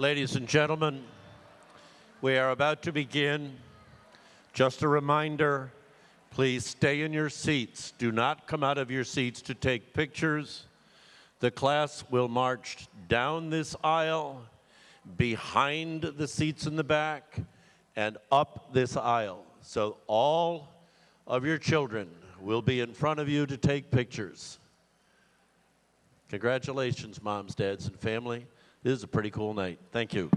Ladies and gentlemen, we are about to begin. Just a reminder, please stay in your seats. Do not come out of your seats to take pictures. The class will march down this aisle, behind the seats in the back, and up this aisle. So all of your children will be in front of you to take pictures. Congratulations, moms, dads, and family. This is a pretty cool night. Thank you.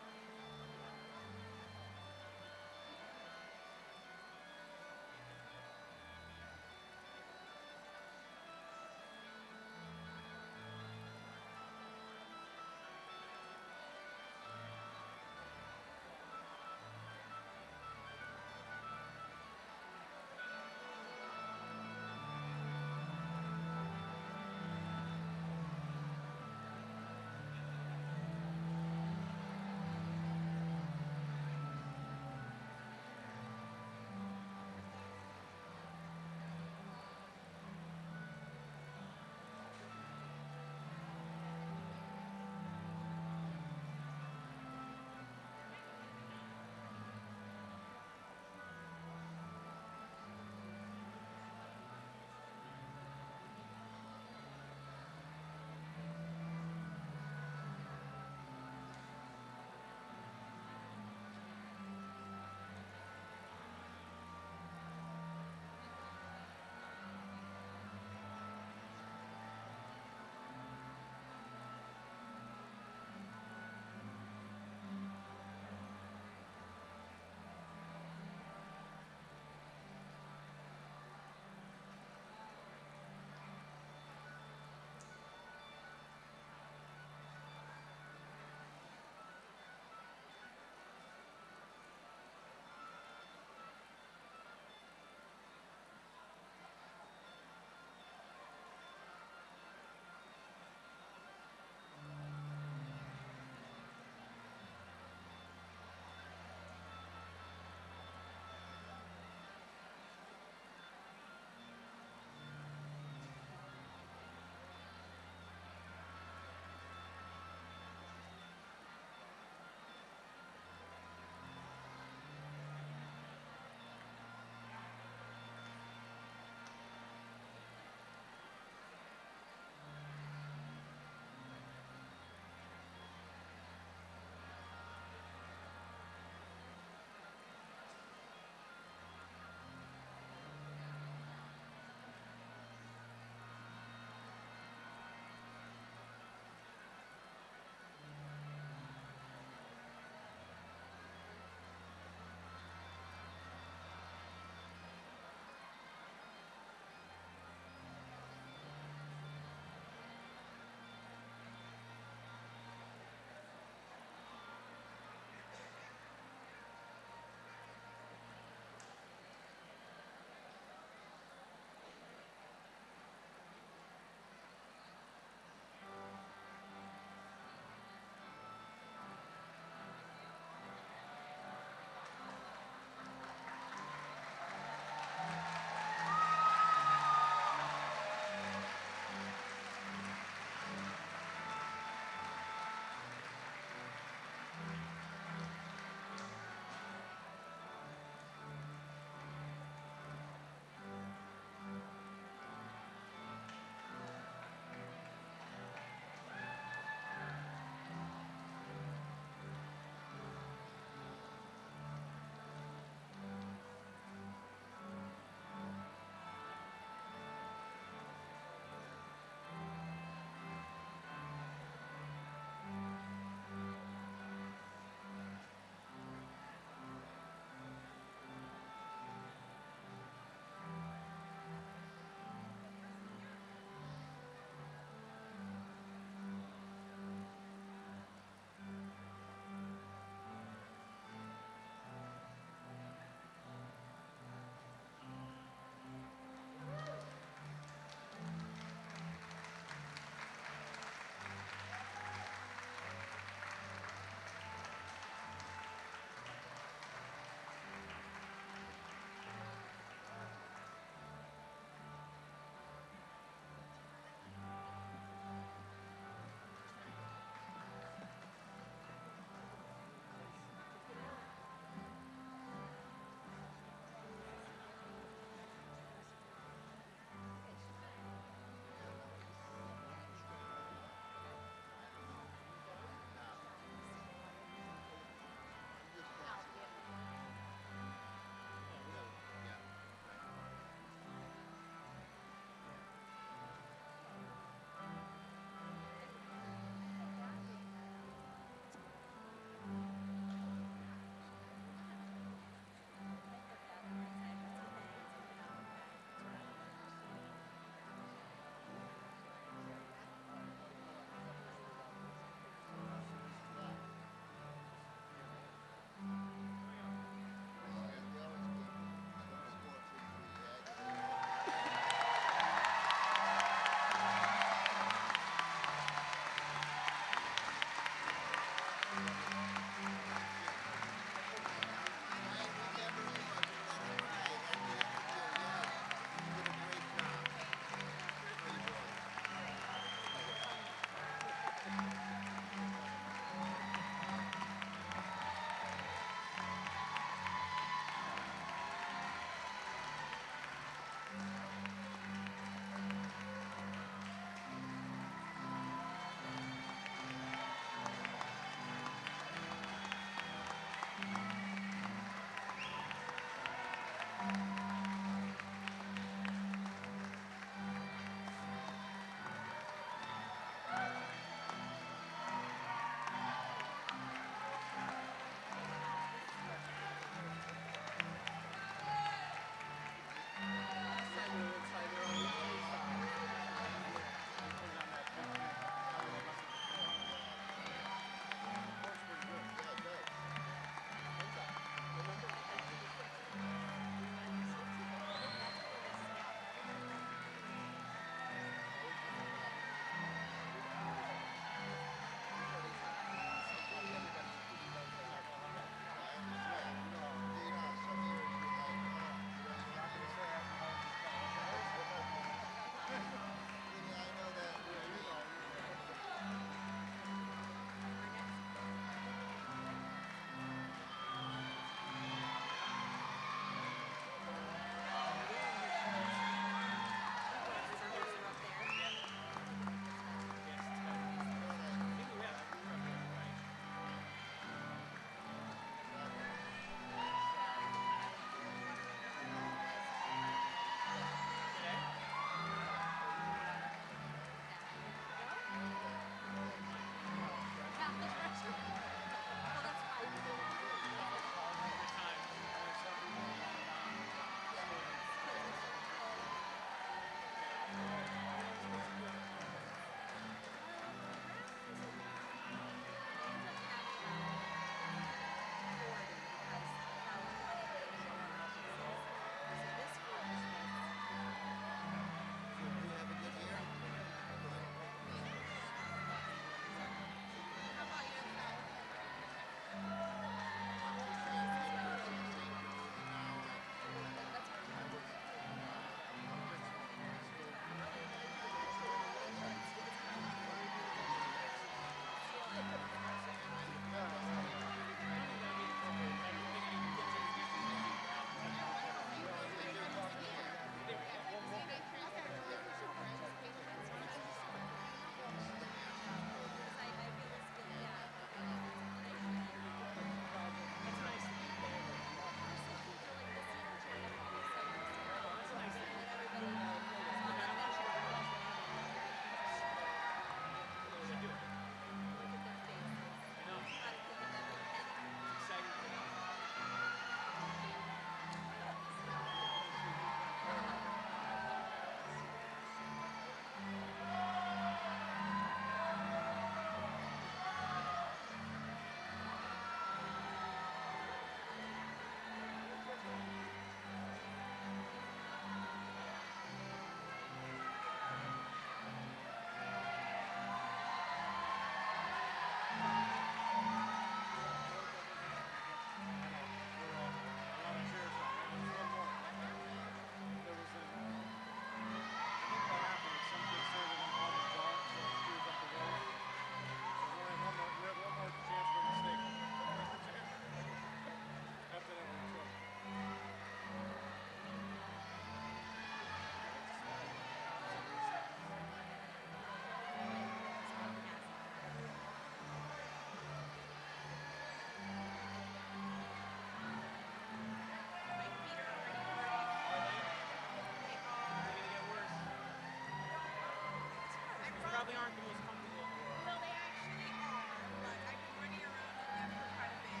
probably aren't the most comfortable in the world. No, they actually are, but I've been running around in them for quite a bit.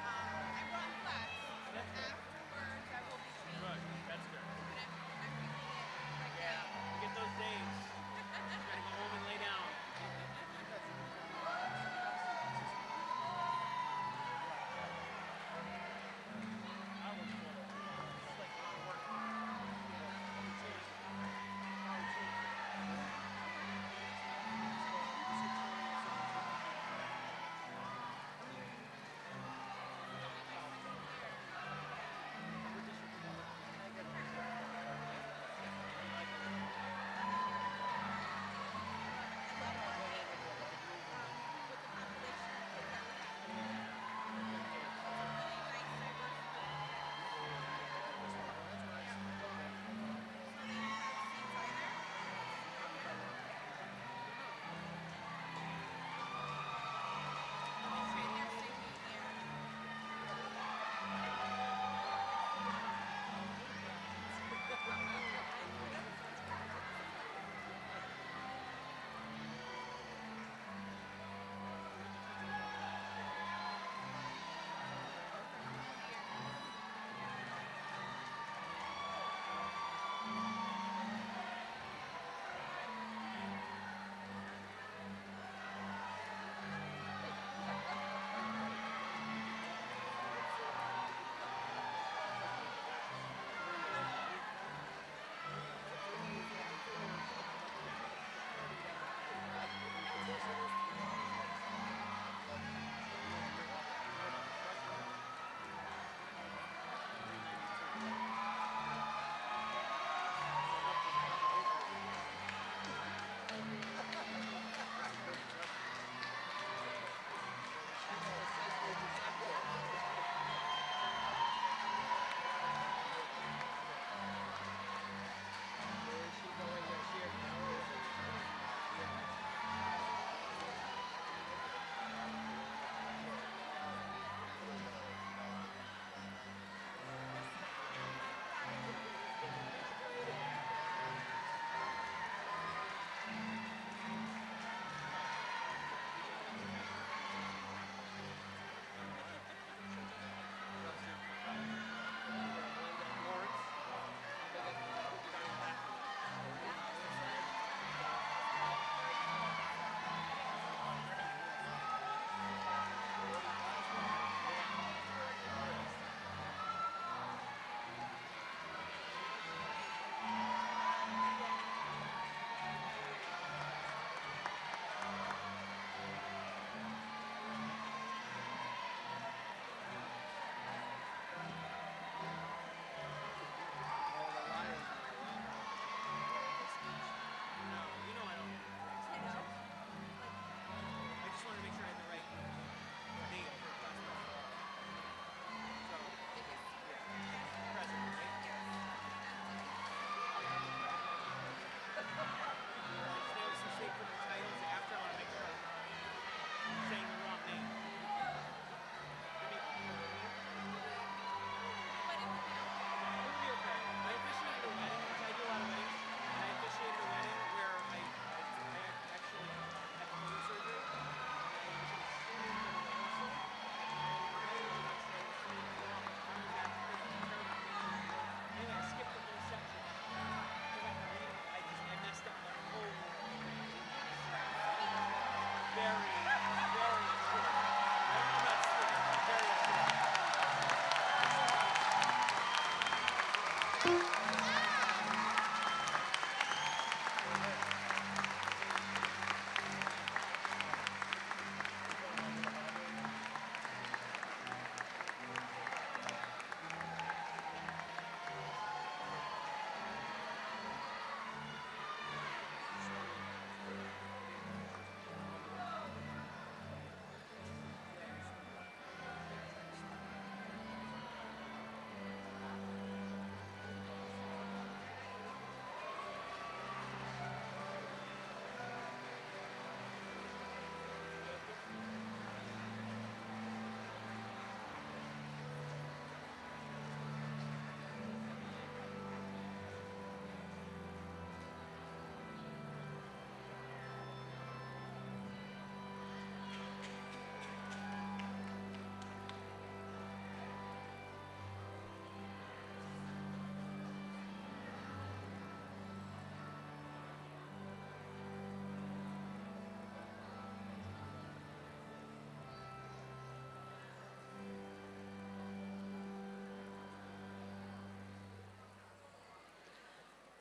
I run flats, but That's good. afterwards I will be Good. changing. That's good. But I'm feeling it right Yeah. now. You get those days. You gotta go home and lay down. I look cool. It's like a lot of work. Yeah.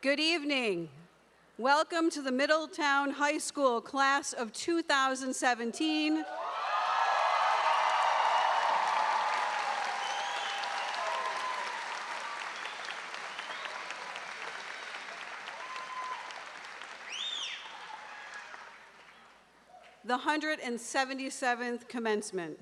Good evening. Welcome to the Middletown High School class of 2017. The 177th commencement.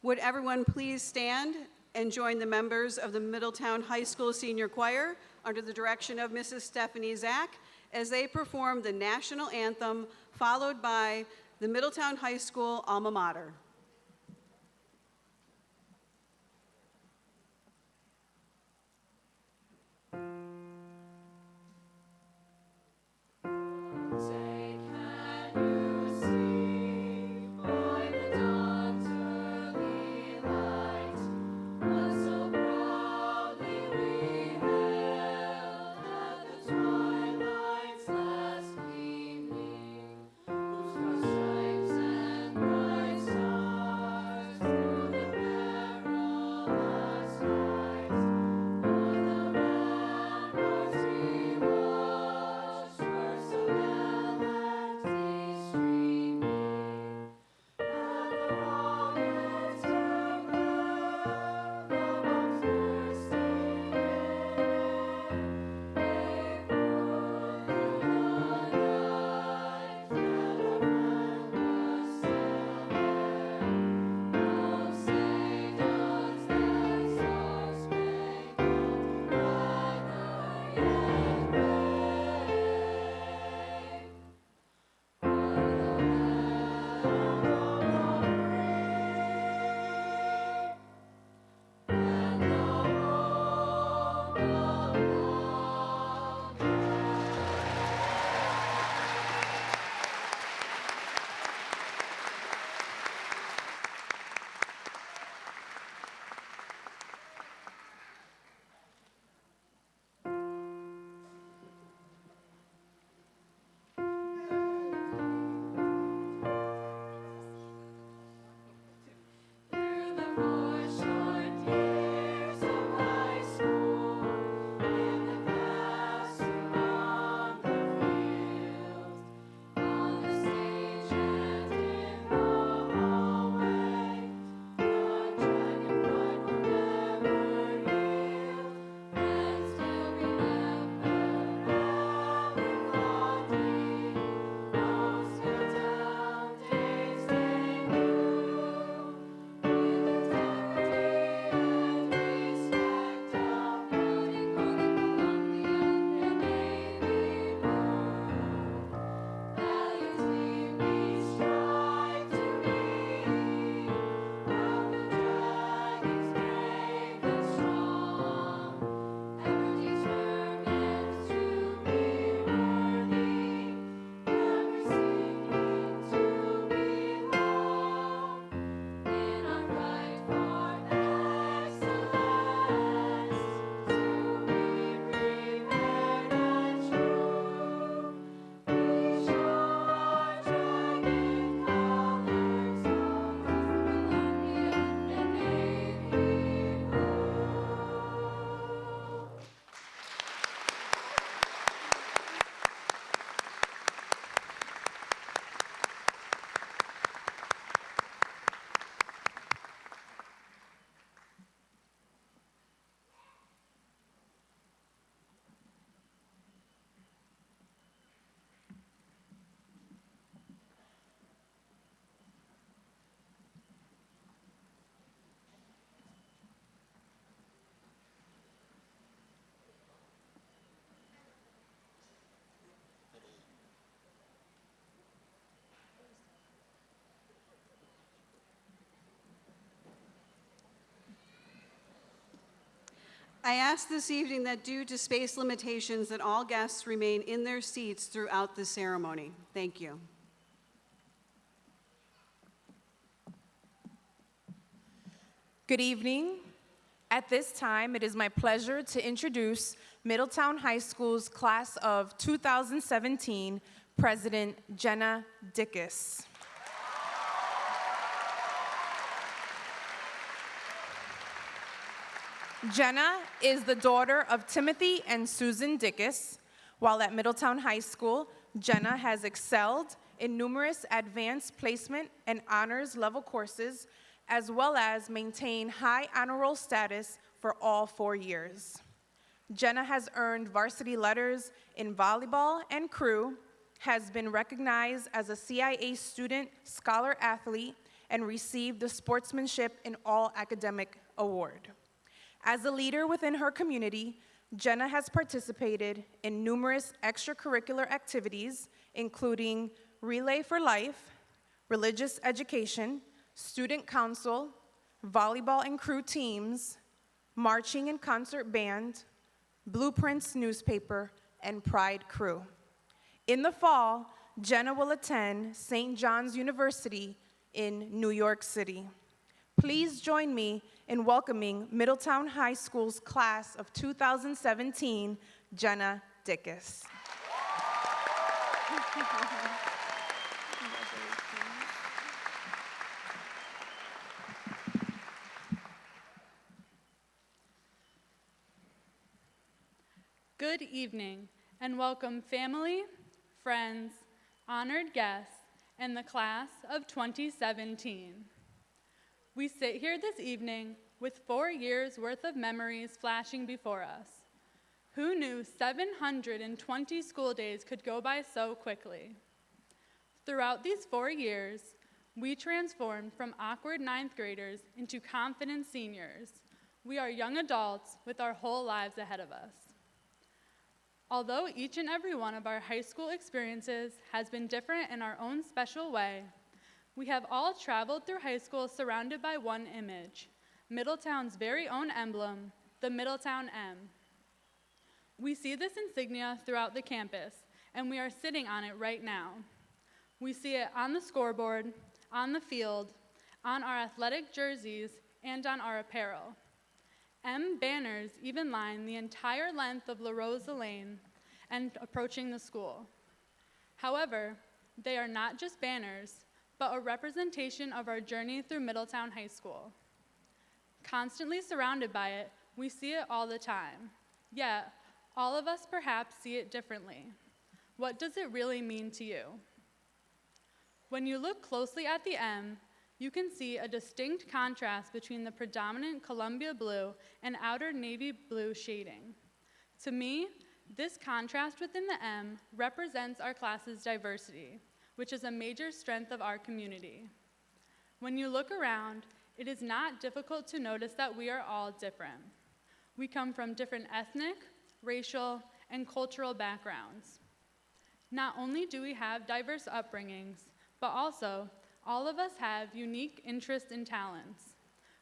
Would everyone please stand and join the members of the Middletown High School Senior Choir under the direction of Mrs. Stephanie Zach as they perform the national anthem, followed by the Middletown High School alma mater. I ask this evening that due to space limitations that all guests remain in their seats throughout the ceremony. Thank you. Good evening. At this time, it is my pleasure to introduce Middletown High School's class of 2017 President Jenna Dickus. Jenna is the daughter of Timothy and Susan Dickus. While at Middletown High School, Jenna has excelled in numerous advanced placement and honors level courses, as well as maintained high honor roll status for all 4 years. Jenna has earned varsity letters in volleyball and crew, has been recognized as a CIA Student Scholar Athlete, and received the Sportsmanship in All Academic Award. As a leader within her community, Jenna has participated in numerous extracurricular activities, including Relay for Life, religious education, student council, volleyball and crew teams, marching and concert band, Blueprints newspaper, and Pride crew. In the fall, Jenna will attend St. John's University in New York City. Please join me in welcoming Middletown High School's class of 2017, Jenna Dickus. Good evening, and welcome family, friends, honored guests, and the class of 2017. We sit here this evening with 4 years' worth of memories flashing before us. Who knew 720 school days could go by so quickly? Throughout these 4 years, we transformed from awkward ninth graders into confident seniors. We are young adults with our whole lives ahead of us. Although each and every one of our high school experiences has been different in our own special way, we have all traveled through high school surrounded by one image, Middletown's very own emblem, the Middletown M. We see this insignia throughout the campus, and we are sitting on it right now. We see it on the scoreboard, on the field, on our athletic jerseys, and on our apparel. M banners even line the entire length of La Rosa Lane and approaching the school. However, they are not just banners, but a representation of our journey through Middletown High School. Constantly surrounded by it, we see it all the time. Yet, all of us perhaps see it differently. What does it really mean to you? When you look closely at the M, you can see a distinct contrast between the predominant Columbia blue and outer navy blue shading. To me, this contrast within the M represents our class's diversity, which is a major strength of our community. When you look around, it is not difficult to notice that we are all different. We come from different ethnic, racial, and cultural backgrounds. Not only do we have diverse upbringings, but also all of us have unique interests and talents.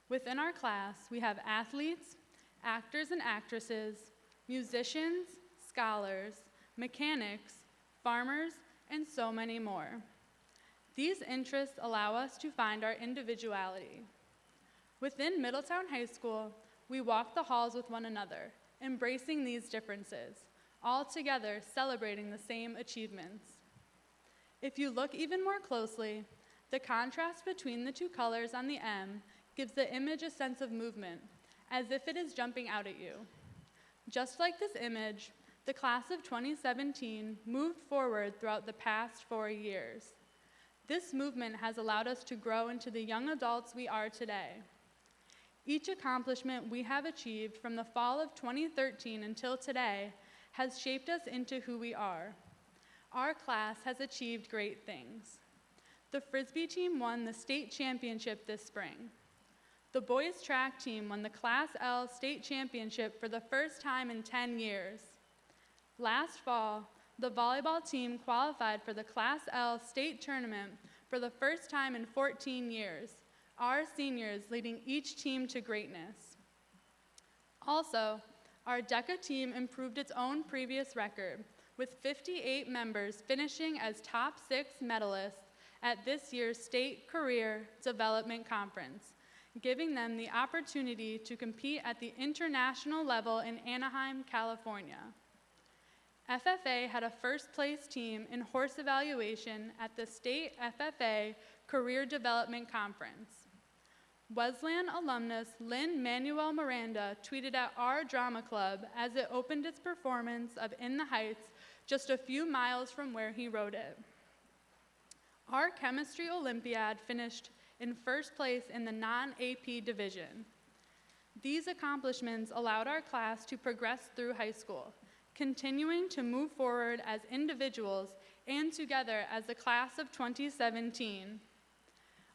Within our class, we have athletes, actors and actresses, musicians, scholars, mechanics, farmers, and so many more. These interests allow us to find our individuality. Within Middletown High School, we walk the halls with one another, embracing these differences, all together celebrating the same achievements. If you look even more closely, the contrast between the two colors on the M gives the image a sense of movement, as if it is jumping out at you. Just like this image, the class of 2017 moved forward throughout the past 4 years. This movement has allowed us to grow into the young adults we are today. Each accomplishment we have achieved from the fall of 2013 until today has shaped us into who we are. Our class has achieved great things. The Frisbee team won the state championship this spring. The boys track team won the Class L state championship for the first time in 10 years. Last fall, the volleyball team qualified for the Class L state tournament for the first time in 14 years, our seniors leading each team to greatness. Also, our DECA team improved its own previous record, with 58 members finishing as top 6 medalists at this year's State Career Development Conference, giving them the opportunity to compete at the international level in Anaheim, California. FFA had a first-place team in horse evaluation at the State FFA Career Development Conference. Wesleyan alumnus Lynn-Manuel Miranda tweeted at our drama club as it opened its performance of In the Heights just a few miles from where he wrote it. Our chemistry Olympiad finished in first place in the non-AP division. These accomplishments allowed our class to progress through high school, continuing to move forward as individuals and together as the class of 2017.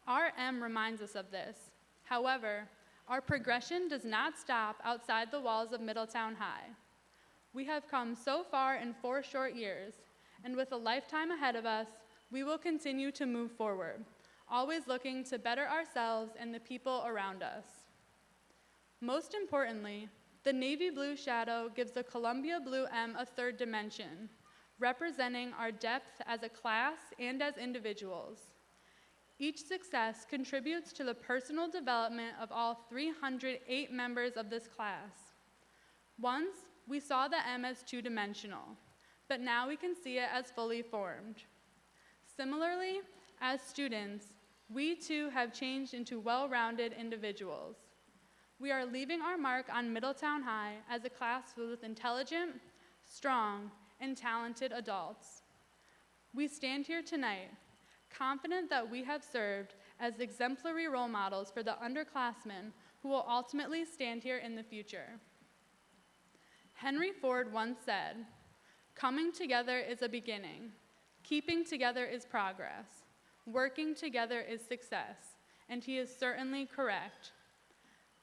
Our M reminds us of this. However, our progression does not stop outside the walls of Middletown High. We have come so far in 4 short years, and with a lifetime ahead of us, we will continue to move forward, always looking to better ourselves and the people around us. Most importantly, the navy blue shadow gives the Columbia blue M a third dimension, representing our depth as a class and as individuals. Each success contributes to the personal development of all 308 members of this class. Once, we saw the M as two-dimensional, but now we can see it as fully formed. Similarly, as students, we too have changed into well-rounded individuals. We are leaving our mark on Middletown High as a class filled with intelligent, strong, and talented adults. We stand here tonight, confident that we have served as exemplary role models for the underclassmen who will ultimately stand here in the future. Henry Ford once said, "Coming together is a beginning, keeping together is progress, working together is success," and he is certainly correct.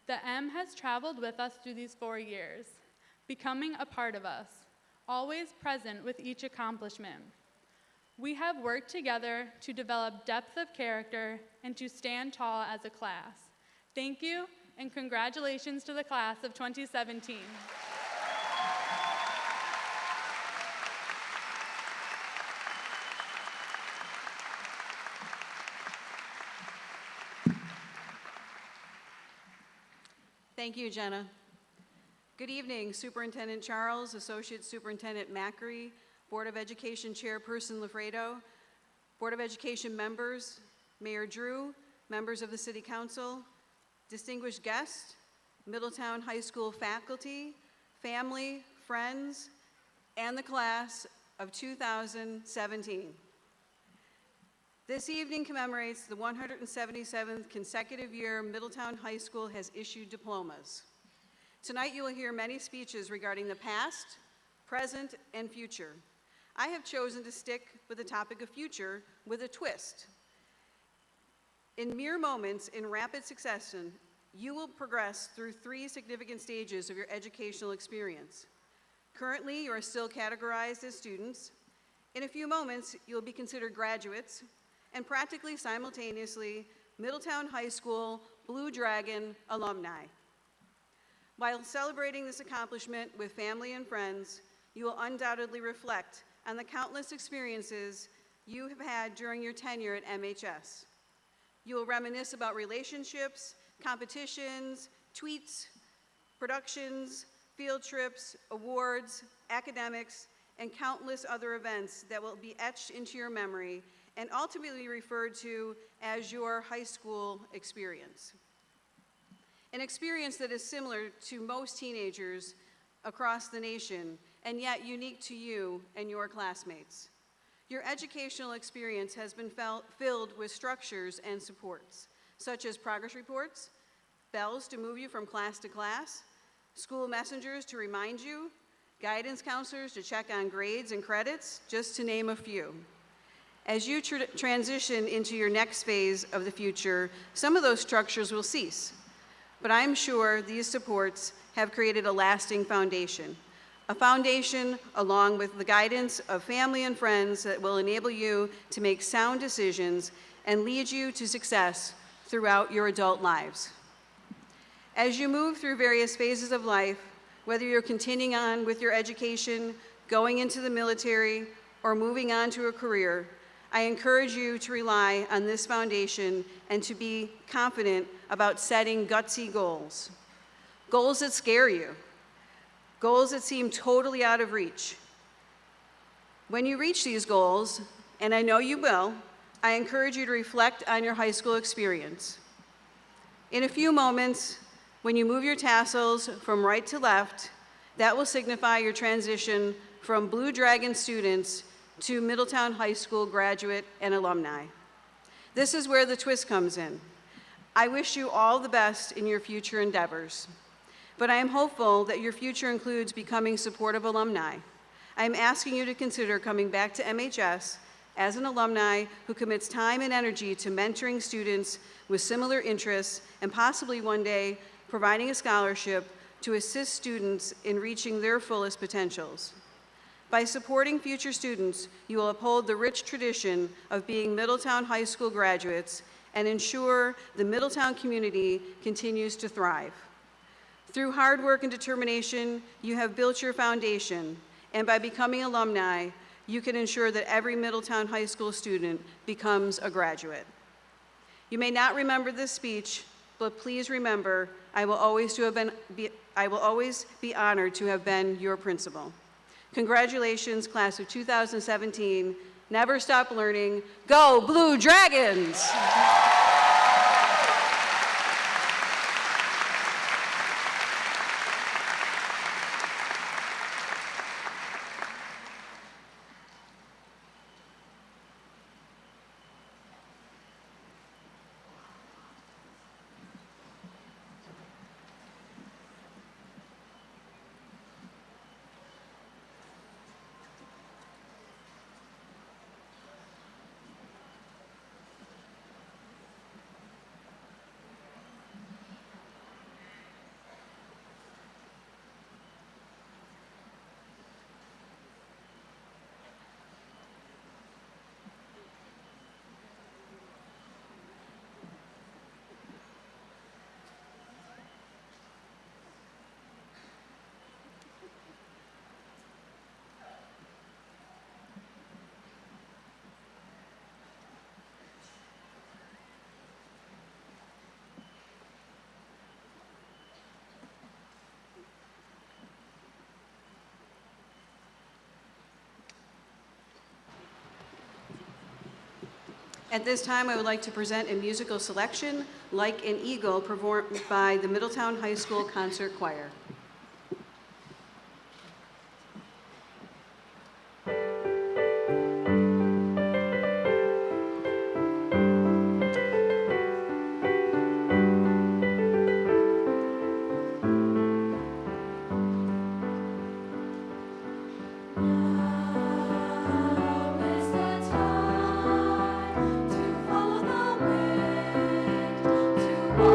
The M has traveled with us through these 4 years, becoming a part of us, always present with each accomplishment. We have worked together to develop depth of character and to stand tall as a class. Thank you, and congratulations to the class of 2017. Thank you, Jenna. Good evening, Superintendent Charles, Associate Superintendent Macri, Board of Education Chairperson Lafredo, Board of Education members, Mayor Drew, members of the City Council, distinguished guests, Middletown High School faculty, family, friends, and the class of 2017. This evening commemorates the 177th consecutive year Middletown High School has issued diplomas. Tonight you will hear many speeches regarding the past, present, and future. I have chosen to stick with the topic of future with a twist. In mere moments, in rapid succession, you will progress through 3 significant stages of your educational experience. Currently, you are still categorized as students. In a few moments, you'll be considered graduates, and practically simultaneously, Middletown High School Blue Dragon alumni. While celebrating this accomplishment with family and friends, you will undoubtedly reflect on the countless experiences you have had during your tenure at MHS. You will reminisce about relationships, competitions, tweets, productions, field trips, awards, academics, and countless other events that will be etched into your memory and ultimately referred to as your high school experience. An experience that is similar to most teenagers across the nation, and yet unique to you and your classmates. Your educational experience has been filled with structures and supports, such as progress reports, bells to move you from class to class, school messengers to remind you, guidance counselors to check on grades and credits, just to name a few. As you transition into your next phase of the future, some of those structures will cease, but I'm sure these supports have created a lasting foundation. A foundation along with the guidance of family and friends that will enable you to make sound decisions and lead you to success throughout your adult lives. As you move through various phases of life, whether you're continuing on with your education, going into the military, or moving on to a career, I encourage you to rely on this foundation and to be confident about setting gutsy goals. Goals that scare you. Goals that seem totally out of reach. When you reach these goals, and I know you will, I encourage you to reflect on your high school experience. In a few moments, when you move your tassels from right to left, that will signify your transition from Blue Dragon students to Middletown High School graduate and alumni. This is where the twist comes in. I wish you all the best in your future endeavors, but I am hopeful that your future includes becoming supportive alumni. I am asking you to consider coming back to MHS as an alumni who commits time and energy to mentoring students with similar interests and possibly one day providing a scholarship to assist students in reaching their fullest potentials. By supporting future students, you will uphold the rich tradition of being Middletown High School graduates and ensure the Middletown community continues to thrive. Through hard work and determination, you have built your foundation, and by becoming alumni, you can ensure that every Middletown High School student becomes a graduate. You may not remember this speech, but please remember, I will always be honored to have been your principal. Congratulations, class of 2017. Never stop learning. Go Blue Dragons! At this time, I would like to present a musical selection, Like an Eagle, performed by the Middletown High School Concert Choir.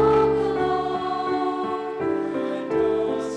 Walk alone and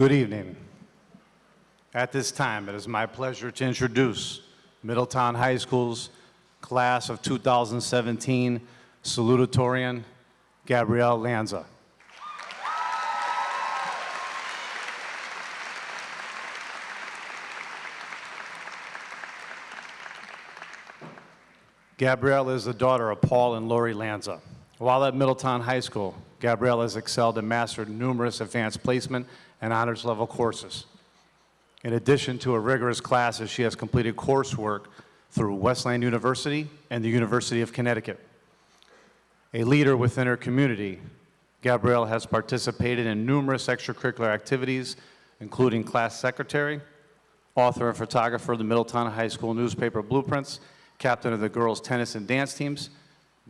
Good evening. At this time, it is my pleasure to introduce Middletown High School's class of 2017 salutatorian, Gabrielle Lanza. Gabrielle is the daughter of Paul and Lori Lanza. While at Middletown High School, Gabrielle has excelled and mastered numerous advanced placement and honors level courses. In addition to her rigorous classes, she has completed coursework through Wesleyan University and the University of Connecticut. A leader within her community, Gabrielle has participated in numerous extracurricular activities, including class secretary, author and photographer of the Middletown High School newspaper Blueprints, captain of the girls' tennis and dance teams,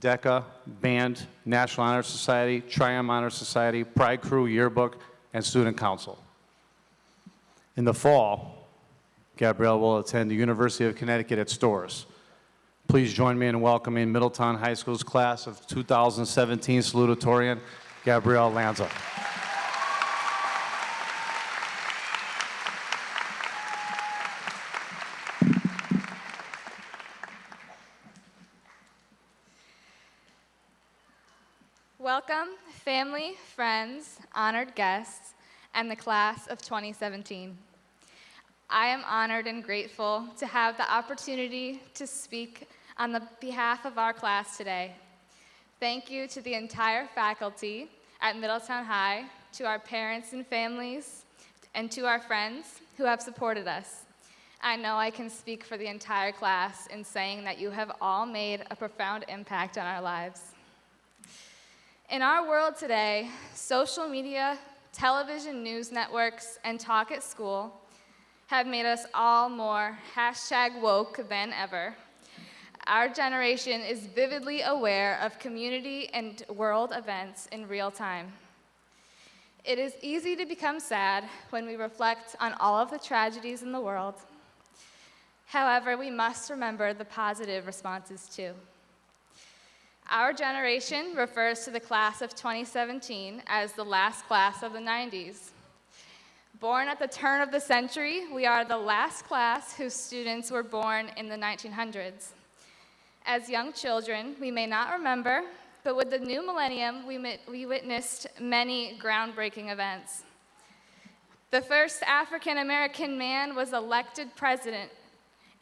DECA, band, National Honor Society, Triumph Honor Society, Pride Crew, yearbook, and student council. In the fall, Gabrielle will attend the University of Connecticut at Storrs. Please join me in welcoming Middletown High School's class of 2017 salutatorian, Gabrielle Lanza. Welcome, family, friends, honored guests, and the class of 2017. I am honored and grateful to have the opportunity to speak on the behalf of our class today. Thank you to the entire faculty at Middletown High, to our parents and families, and to our friends who have supported us. I know I can speak for the entire class in saying that you have all made a profound impact on our lives. In our world today, social media, television news networks, and talk at school have made us all more #woke than ever. Our generation is vividly aware of community and world events in real time. It is easy to become sad when we reflect on all of the tragedies in the world. However, we must remember the positive responses too. Our generation refers to the class of 2017 as the last class of the 90s. Born at the turn of the century, we are the last class whose students were born in the 1900s. As young children, we may not remember, but with the new millennium, we witnessed many groundbreaking events. The first African-American man was elected president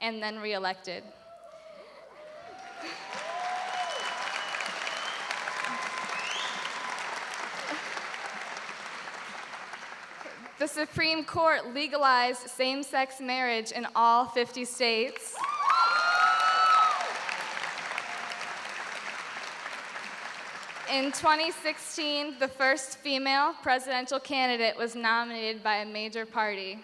and then re-elected. The Supreme Court legalized same-sex marriage in all 50 states. In 2016, the first female presidential candidate was nominated by a major party.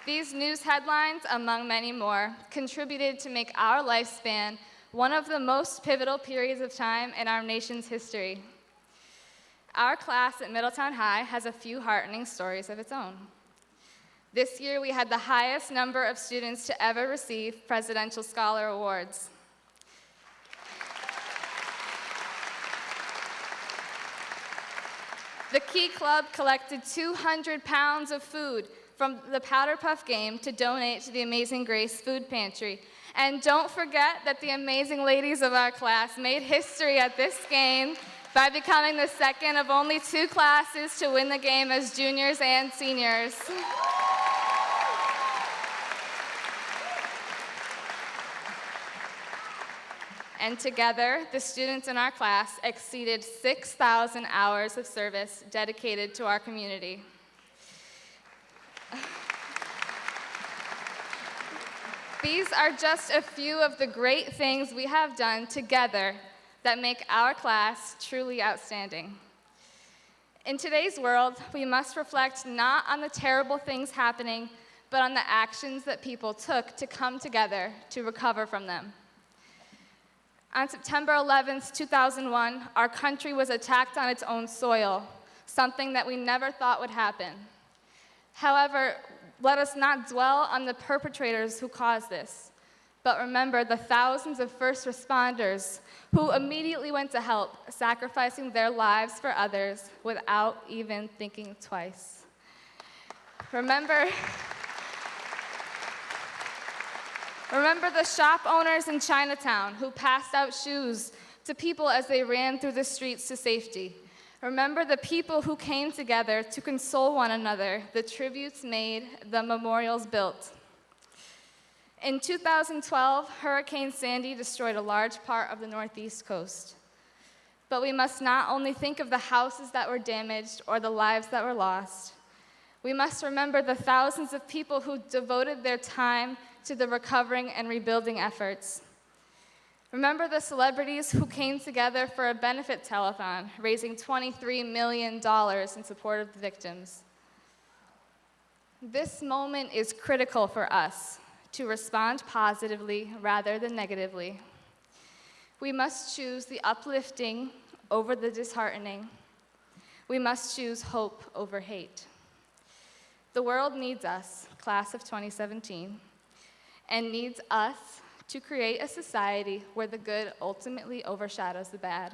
These news headlines, among many more, contributed to make our lifespan one of the most pivotal periods of time in our nation's history. Our class at Middletown High has a few heartening stories of its own. This year, we had the highest number of students to ever receive Presidential Scholar Awards. The Key Club collected 200 pounds of food from the Powder Puff game to donate to the Amazing Grace Food Pantry. And don't forget that the amazing ladies of our class made history at this game by becoming the second of only 2 classes to win the game as juniors and seniors. And together, the students in our class exceeded 6,000 hours of service dedicated to our community. These are just a few of the great things we have done together that make our class truly outstanding. In today's world, we must reflect not on the terrible things happening, but on the actions that people took to come together to recover from them. On September 11th, 2001, our country was attacked on its own soil, something that we never thought would happen. However, let us not dwell on the perpetrators who caused this, But remember the thousands of first responders who immediately went to help, sacrificing their lives for others without even thinking twice. Remember the shop owners in Chinatown who passed out shoes to people as they ran through the streets to safety. Remember the people who came together to console one another, the tributes made, the memorials built. In 2012, Hurricane Sandy destroyed a large part of the Northeast coast. But we must not only think of the houses that were damaged or the lives that were lost. We must remember the thousands of people who devoted their time to the recovering and rebuilding efforts. Remember the celebrities who came together for a benefit telethon, raising $23 million in support of the victims. This moment is critical for us to respond positively rather than negatively. We must choose the uplifting over the disheartening. We must choose hope over hate. The world needs us, class of 2017, and needs us to create a society where the good ultimately overshadows the bad.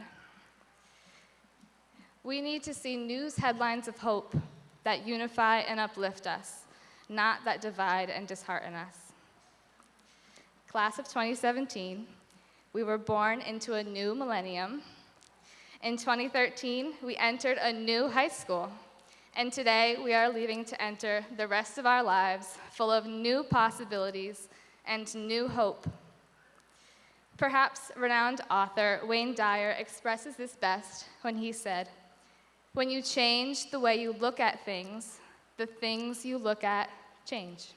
We need to see news headlines of hope that unify and uplift us, not that divide and dishearten us. Class of 2017, we were born into a new millennium. In 2013, we entered a new high school. And today, we are leaving to enter the rest of our lives full of new possibilities and new hope. Perhaps renowned author Wayne Dyer expresses this best when he said, "When you change the way you look at things, the things you look at change."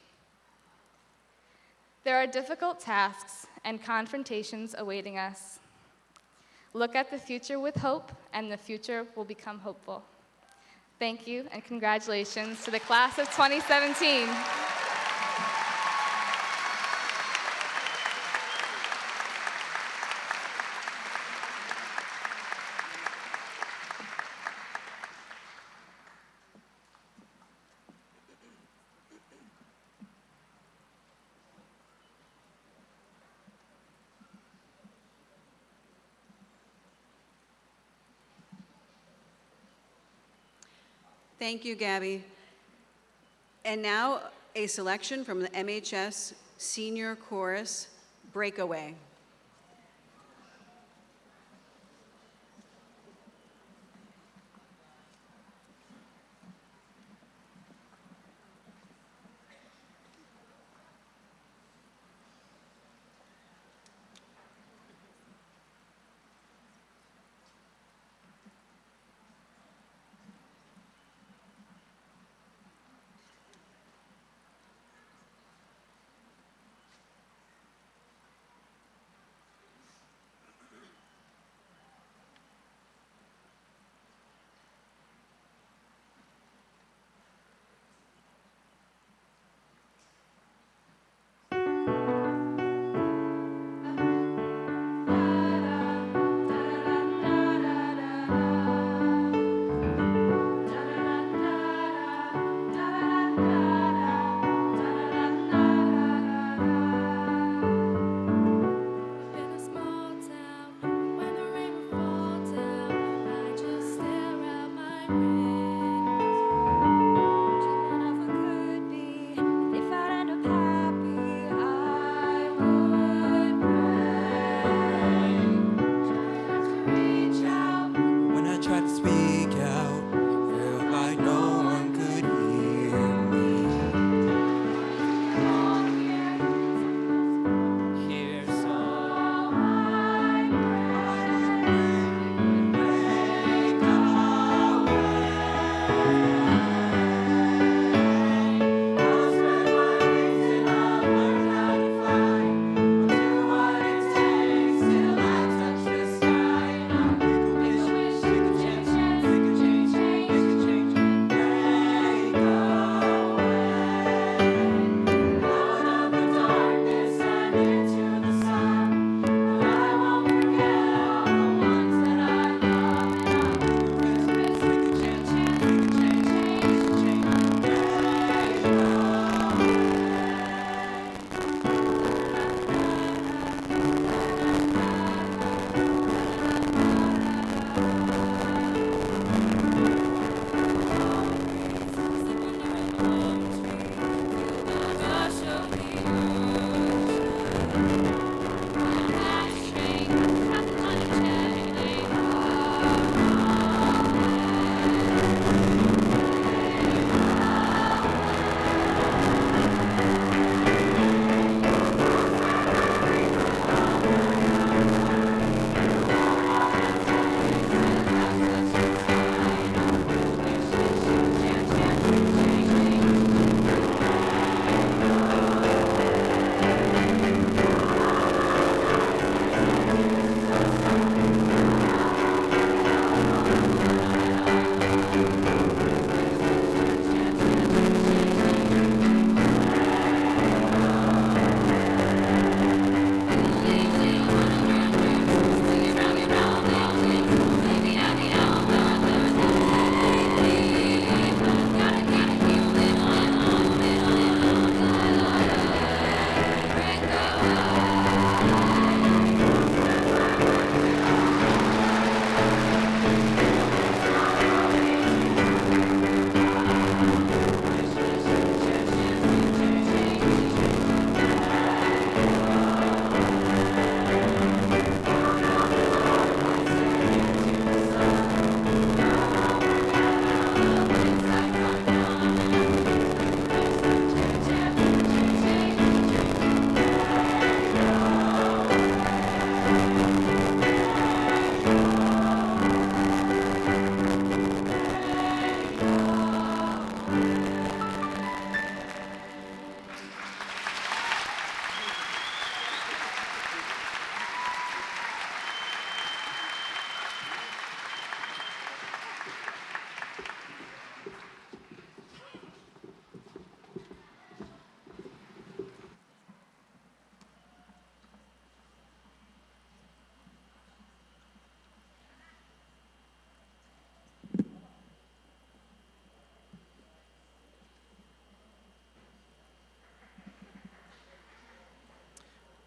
There are difficult tasks and confrontations awaiting us. Look at the future with hope, and the future will become hopeful. Thank you, and congratulations to the class of 2017. Thank you, Gabby. And now a selection from the MHS Senior Chorus, Breakaway.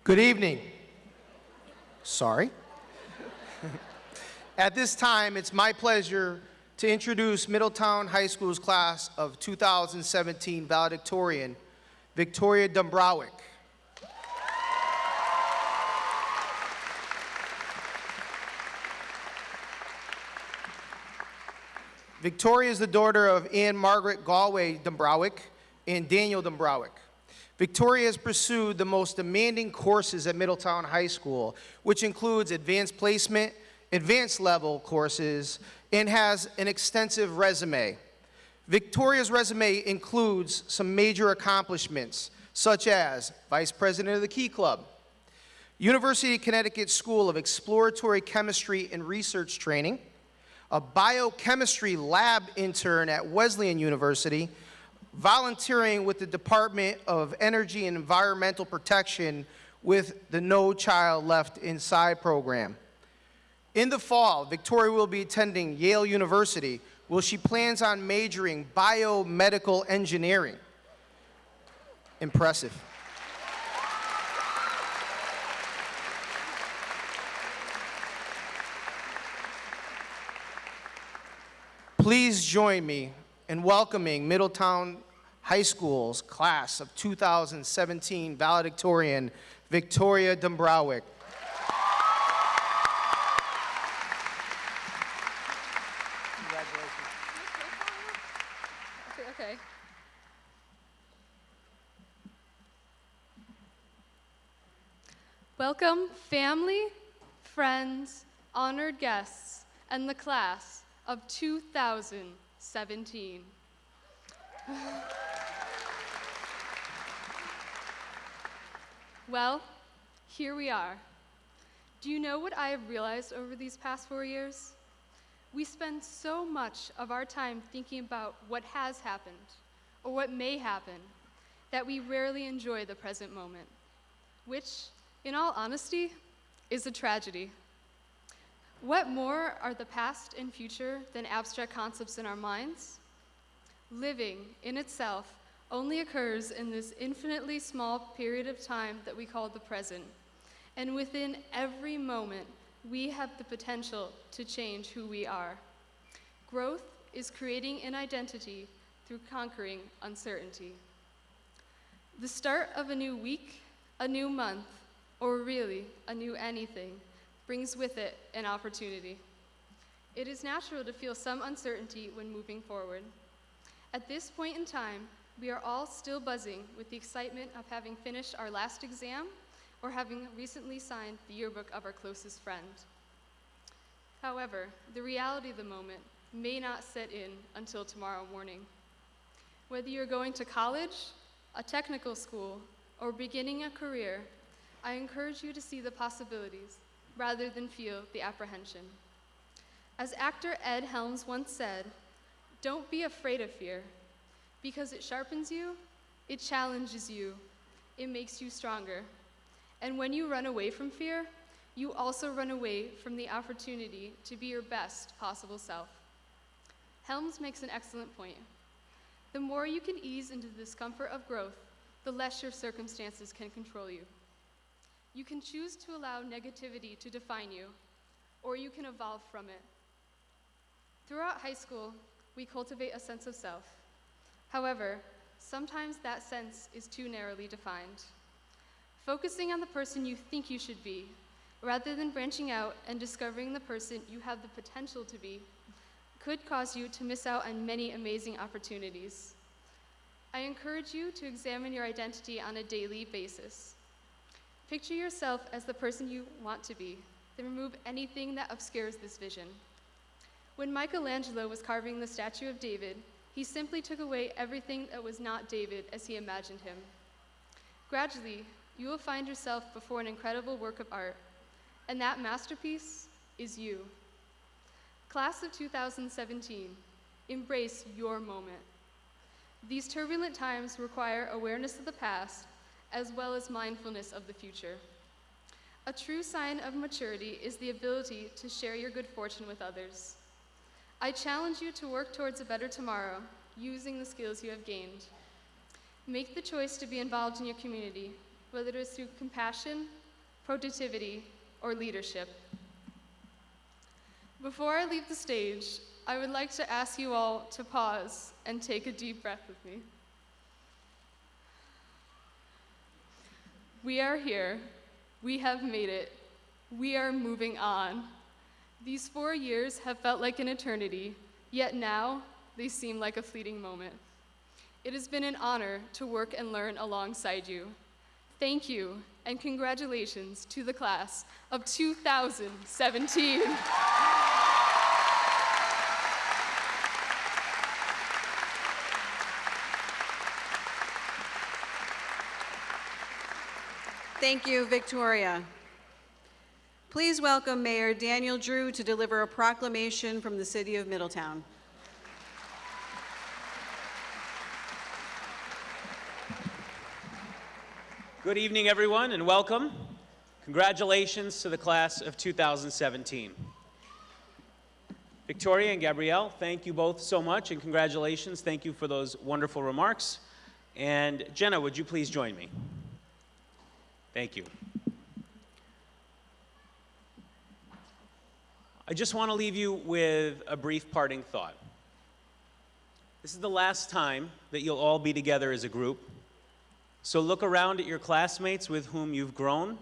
Good evening. Sorry. At this time, it's my pleasure to introduce Middletown High School's class of 2017 valedictorian, Victoria Dombrowik. Victoria is the daughter of Anne Margaret Galway Dombrowik and Daniel Dombrowik. Victoria has pursued the most demanding courses at Middletown High School, which includes advanced placement, advanced level courses, and has an extensive resume. Victoria's resume includes some major accomplishments, such as Vice President of the Key Club, University of Connecticut School of Exploratory Chemistry and Research Training, a biochemistry lab intern at Wesleyan University, volunteering with the Department of Energy and Environmental Protection with the No Child Left Inside program. In the fall, Victoria will be attending Yale University, where she plans on majoring biomedical engineering. Impressive. Please join me in welcoming Middletown High School's class of 2017 valedictorian, Victoria Dombrowik. Okay. Welcome, family, friends, honored guests, and the class of 2017. Well, here we are. Do you know what I have realized over these past 4 years? We spend so much of our time thinking about what has happened or what may happen that we rarely enjoy the present moment, which, in all honesty, is a tragedy. What more are the past and future than abstract concepts in our minds? Living, in itself, only occurs in this infinitely small period of time that we call the present. And within every moment, we have the potential to change who we are. Growth is creating an identity through conquering uncertainty. The start of a new week, a new month, or really a new anything brings with it an opportunity. It is natural to feel some uncertainty when moving forward. At this point in time, we are all still buzzing with the excitement of having finished our last exam or having recently signed the yearbook of our closest friend. However, the reality of the moment may not set in until tomorrow morning. Whether you're going to college, a technical school, or beginning a career, I encourage you to see the possibilities rather than feel the apprehension. As actor Ed Helms once said, "Don't be afraid of fear, because it sharpens you, it challenges you, it makes you stronger. And when you run away from fear, you also run away from the opportunity to be your best possible self." Helms makes an excellent point. The more you can ease into the discomfort of growth, the less your circumstances can control you. You can choose to allow negativity to define you, or you can evolve from it. Throughout high school, we cultivate a sense of self. However, sometimes that sense is too narrowly defined. Focusing on the person you think you should be, rather than branching out and discovering the person you have the potential to be, could cause you to miss out on many amazing opportunities. I encourage you to examine your identity on a daily basis. Picture yourself as the person you want to be, then remove anything that obscures this vision. When Michelangelo was carving the statue of David, he simply took away everything that was not David as he imagined him. Gradually, you will find yourself before an incredible work of art, and that masterpiece is you. Class of 2017, embrace your moment. These turbulent times require awareness of the past, as well as mindfulness of the future. A true sign of maturity is the ability to share your good fortune with others. I challenge you to work towards a better tomorrow using the skills you have gained. Make the choice to be involved in your community, whether it is through compassion, productivity, or leadership. Before I leave the stage, I would like to ask you all to pause and take a deep breath with me. We are here. We have made it. We are moving on. These 4 years have felt like an eternity, yet now they seem like a fleeting moment. It has been an honor to work and learn alongside you. Thank you, and congratulations to the class of 2017. Thank you, Victoria. Please welcome Mayor Daniel Drew to deliver a proclamation from the City of Middletown. Good evening, everyone, and welcome. Congratulations to the class of 2017. Victoria and Gabrielle, thank you both so much, and congratulations. Thank you for those wonderful remarks. And Jenna, would you please join me? Thank you. I just want to leave you with a brief parting thought. This is the last time that you'll all be together as a group. So look around at your classmates with whom you've grown,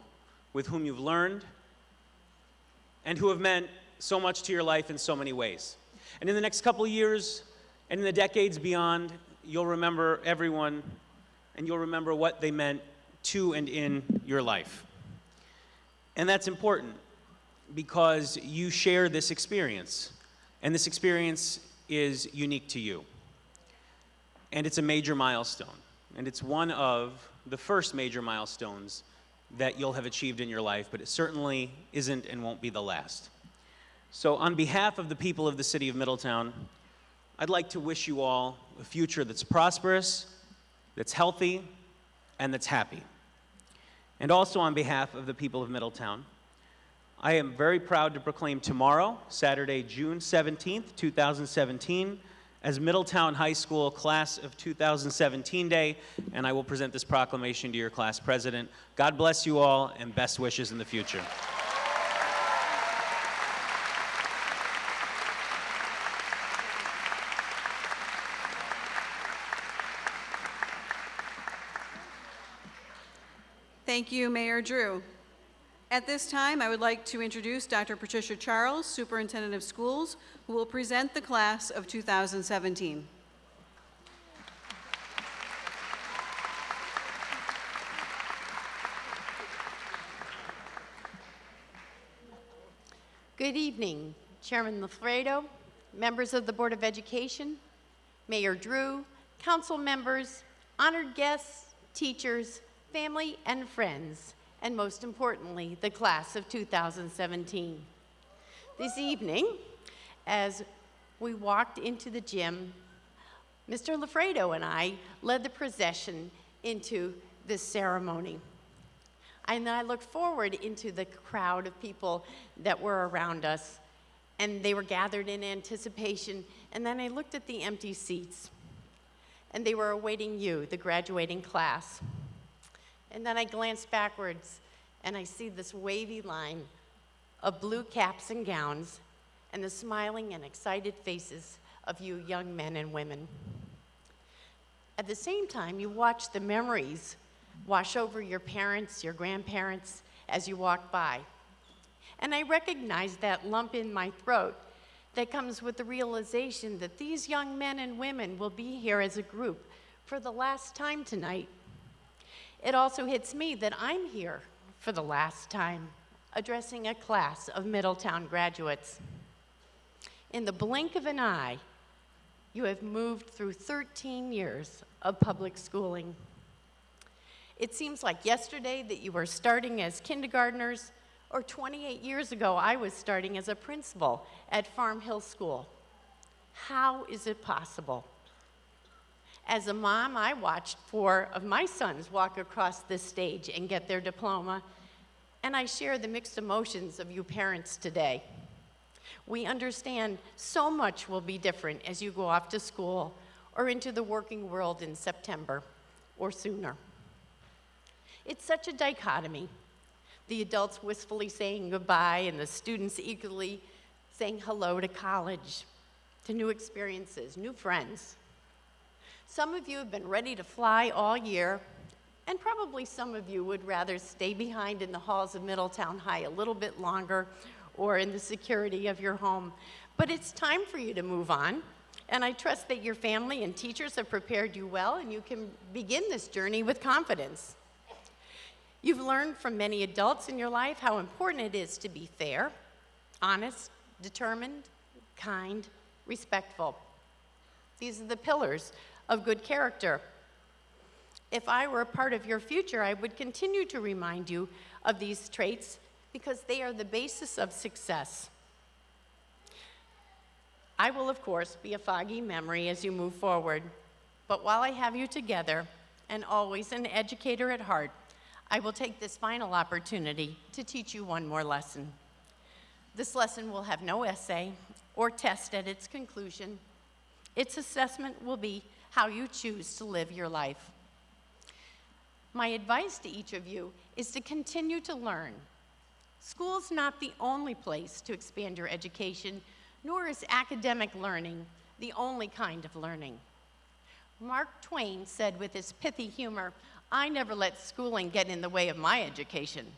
with whom you've learned, and who have meant so much to your life in so many ways. And in the next couple of years, and in the decades beyond, you'll remember everyone, and you'll remember what they meant to and in your life. And that's important because you share this experience, and this experience is unique to you. And it's a major milestone, and it's one of the first major milestones that you'll have achieved in your life, but it certainly isn't and won't be the last. So on behalf of the people of the city of Middletown, I'd like to wish you all a future that's prosperous, that's healthy, and that's happy. And also on behalf of the people of Middletown, I am very proud to proclaim tomorrow, Saturday, June 17th, 2017, as Middletown High School Class of 2017 Day, and I will present this proclamation to your class president. God bless you all, and best wishes in the future. Thank you, Mayor Drew. At this time, I would like to introduce Dr. Patricia Charles, Superintendent of Schools, who will present the class of 2017. Good evening, Chairman Lafredo, members of the Board of Education, Mayor Drew, council members, honored guests, teachers, family and friends, and most importantly, the class of 2017. This evening, as we walked into the gym, Mr. Lafredo and I led the procession into this ceremony. And I looked forward into the crowd of people that were around us, and they were gathered in anticipation. And then I looked at the empty seats, and they were awaiting you, the graduating class. And then I glanced backwards, and I see this wavy line of blue caps and gowns, and the smiling and excited faces of you young men and women. At the same time, you watch the memories wash over your parents, your grandparents, as you walk by. And I recognize that lump in my throat that comes with the realization that these young men and women will be here as a group for the last time tonight. It also hits me that I'm here for the last time, addressing a class of Middletown graduates. In the blink of an eye, you have moved through 13 years of public schooling. It seems like yesterday that you were starting as kindergartners, or 28 years ago, I was starting as a principal at Farm Hill School. How is it possible? As a mom, I watched 4 of my sons walk across this stage and get their diploma, and I share the mixed emotions of you parents today. We understand so much will be different as you go off to school or into the working world in September or sooner. It's such a dichotomy. The adults wistfully saying goodbye and the students eagerly saying hello to college, to new experiences, new friends. Some of you have been ready to fly all year, and probably some of you would rather stay behind in the halls of Middletown High a little bit longer or in the security of your home. But it's time for you to move on, and I trust that your family and teachers have prepared you well and you can begin this journey with confidence. You've learned from many adults in your life how important it is to be fair, honest, determined, kind, respectful. These are the pillars of good character. If I were a part of your future, I would continue to remind you of these traits because they are the basis of success. I will, of course, be a foggy memory as you move forward, but while I have you together and always an educator at heart, I will take this final opportunity to teach you one more lesson. This lesson will have no essay or test at its conclusion. Its assessment will be how you choose to live your life. My advice to each of you is to continue to learn. School's not the only place to expand your education, nor is academic learning the only kind of learning. Mark Twain said with his pithy humor, "I never let schooling get in the way of my education."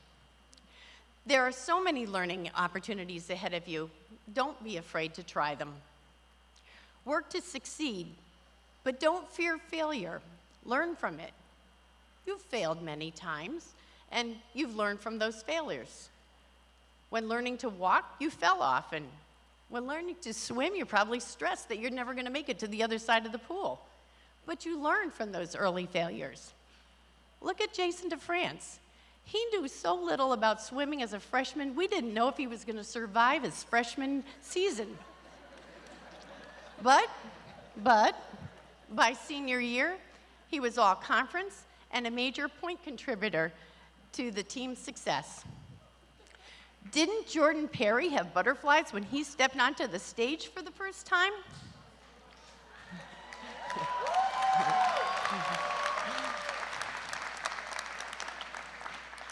There are so many learning opportunities ahead of you. Don't be afraid to try them. Work to succeed, but don't fear failure. Learn from it. You've failed many times, and you've learned from those failures. When learning to walk, you fell often. When learning to swim, you're probably stressed that you're never going to make it to the other side of the pool. But you learned from those early failures. Look at Jason DeFrance. He knew so little about swimming as a freshman, we didn't know if he was going to survive his freshman season. But by senior year, he was all conference and a major point contributor to the team's success. Didn't Jordan Perry have butterflies when he stepped onto the stage for the first time?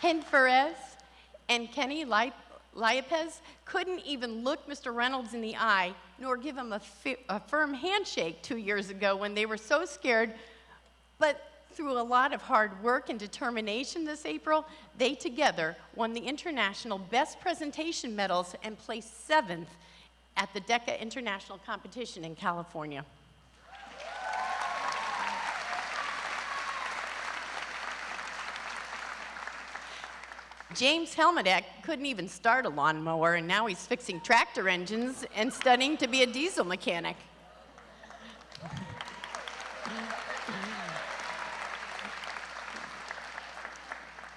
Hen Ferez and Kenny Liapez couldn't even look Mr. Reynolds in the eye, nor give him a firm handshake 2 years ago when they were so scared. But through a lot of hard work and determination this April, they together won the International Best Presentation Medals and placed 7th at the DECA International Competition in California. James Helmedak couldn't even start a lawnmower, and now he's fixing tractor engines and studying to be a diesel mechanic.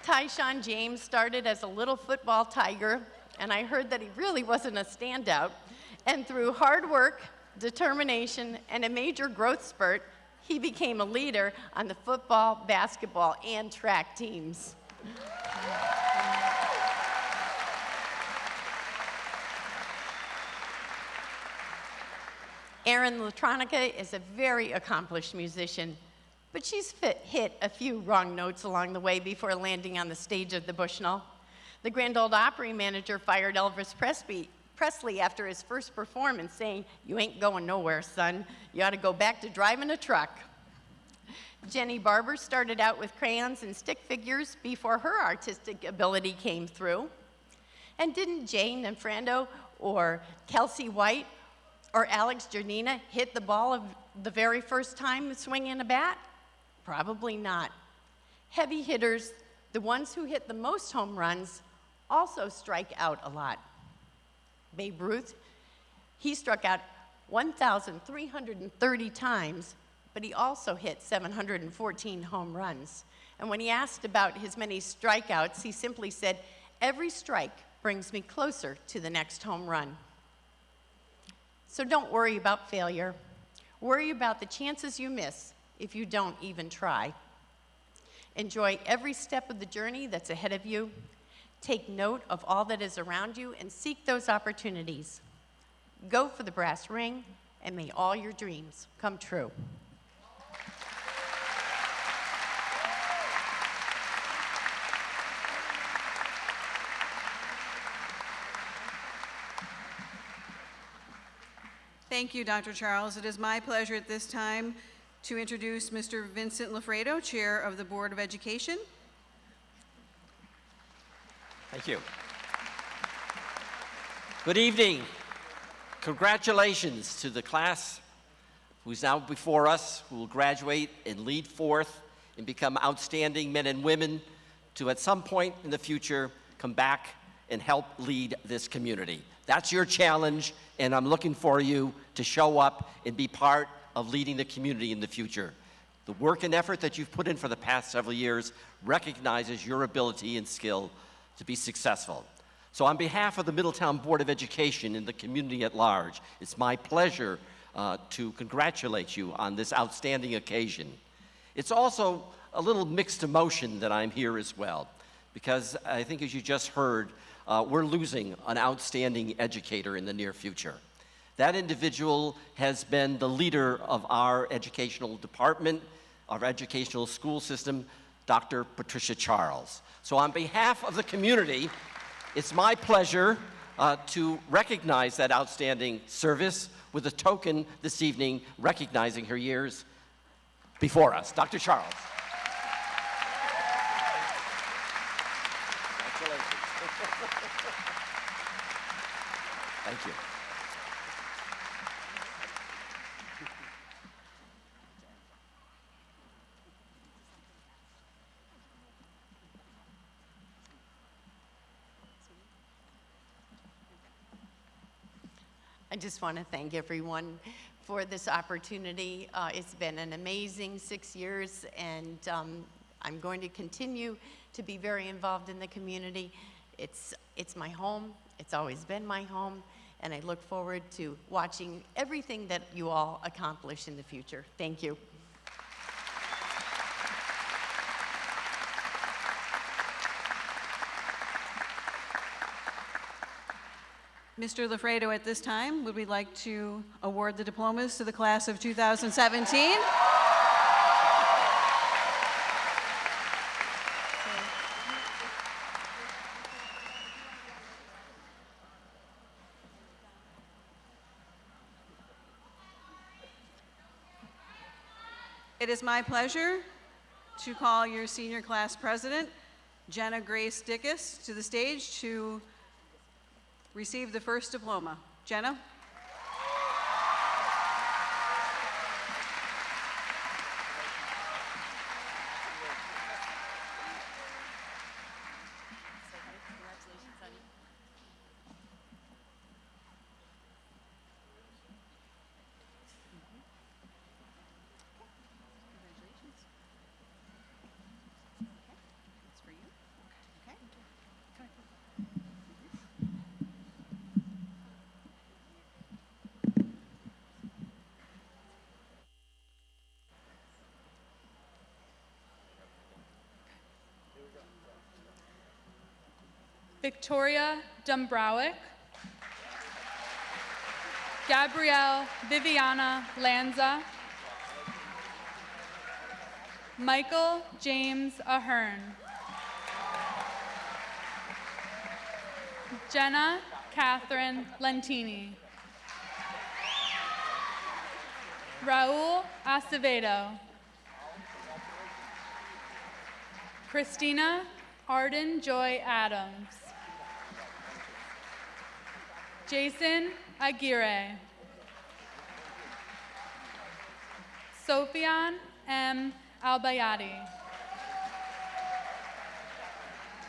Tyshawn James started as a little football tiger, and I heard that he really wasn't a standout. And through hard work, determination, and a major growth spurt, he became a leader on the football, basketball, and track teams. Erin Latronica is a very accomplished musician, but she's hit a few wrong notes along the way before landing on the stage of the Bushnell. The Grand Ole Opry manager fired Elvis Presley after his first performance, saying, "You ain't going nowhere, son. You ought to go back to driving a truck." Jenny Barber started out with crayons and stick figures before her artistic ability came through. And didn't Jane Infrando or Kelsey White or Alex Jardina hit the ball of the very first time swinging a bat? Probably not. Heavy hitters, the ones who hit the most home runs, also strike out a lot. Babe Ruth, he struck out 1,330 times, but he also hit 714 home runs. And when he asked about his many strikeouts, he simply said, "Every strike brings me closer to the next home run." So don't worry about failure. Worry about the chances you miss if you don't even try. Enjoy every step of the journey that's ahead of you. Take note of all that is around you and seek those opportunities. Go for the brass ring, and may all your dreams come true. Thank you, Dr. Charles. It is my pleasure at this time to introduce Mr. Vincent Lafredo, Chair of the Board of Education. Thank you. Good evening. Congratulations to the class who's now before us, who will graduate and lead forth and become outstanding men and women to, at some point in the future, come back and help lead this community. That's your challenge, and I'm looking for you to show up and be part of leading the community in the future. The work and effort that you've put in for the past several years recognizes your ability and skill to be successful. So on behalf of the Middletown Board of Education and the community at large, it's my pleasure to congratulate you on this outstanding occasion. It's also a little mixed emotion that I'm here as well, because I think, as you just heard, we're losing an outstanding educator in the near future. That individual has been the leader of our educational department, our educational school system, Dr. Patricia Charles. So on behalf of the community, it's my pleasure to recognize that outstanding service with a token this evening recognizing her years before us. Dr. Charles. Congratulations. Thank you. I just want to thank everyone for this opportunity. It's been an amazing 6 years, and I'm going to continue to be very involved in the community. It's my home. It's always been my home, and I look forward to watching everything that you all accomplish in the future. Thank you. Mr. Lafredo, at this time, would we like to award the diplomas to the class of 2017? It is my pleasure to call your senior class president, Jenna Grace Dickus, to the stage to receive the first diploma. Jenna? Victoria Dombrowik, Gabrielle Viviana Lanza, Michael James Ahern, Jenna Catherine Lentini, Raul Acevedo, Christina Arden Joy Adams, Jason Aguirre, Sophian M. Albayati,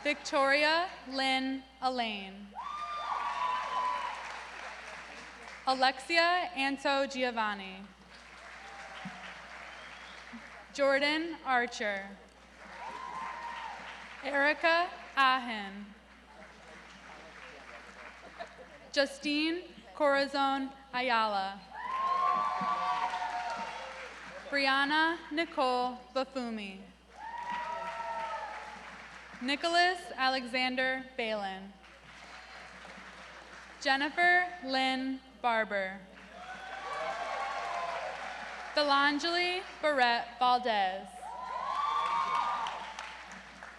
Victoria Lynn Elaine, Alexia Anto Giovanni, Jordan Archer, Erica Ahen, Justine Corazon Ayala, Brianna Nicole Bafumi, Nicholas Alexander Balin, Jennifer Lynn Barber, Delangeli Barrett Valdez,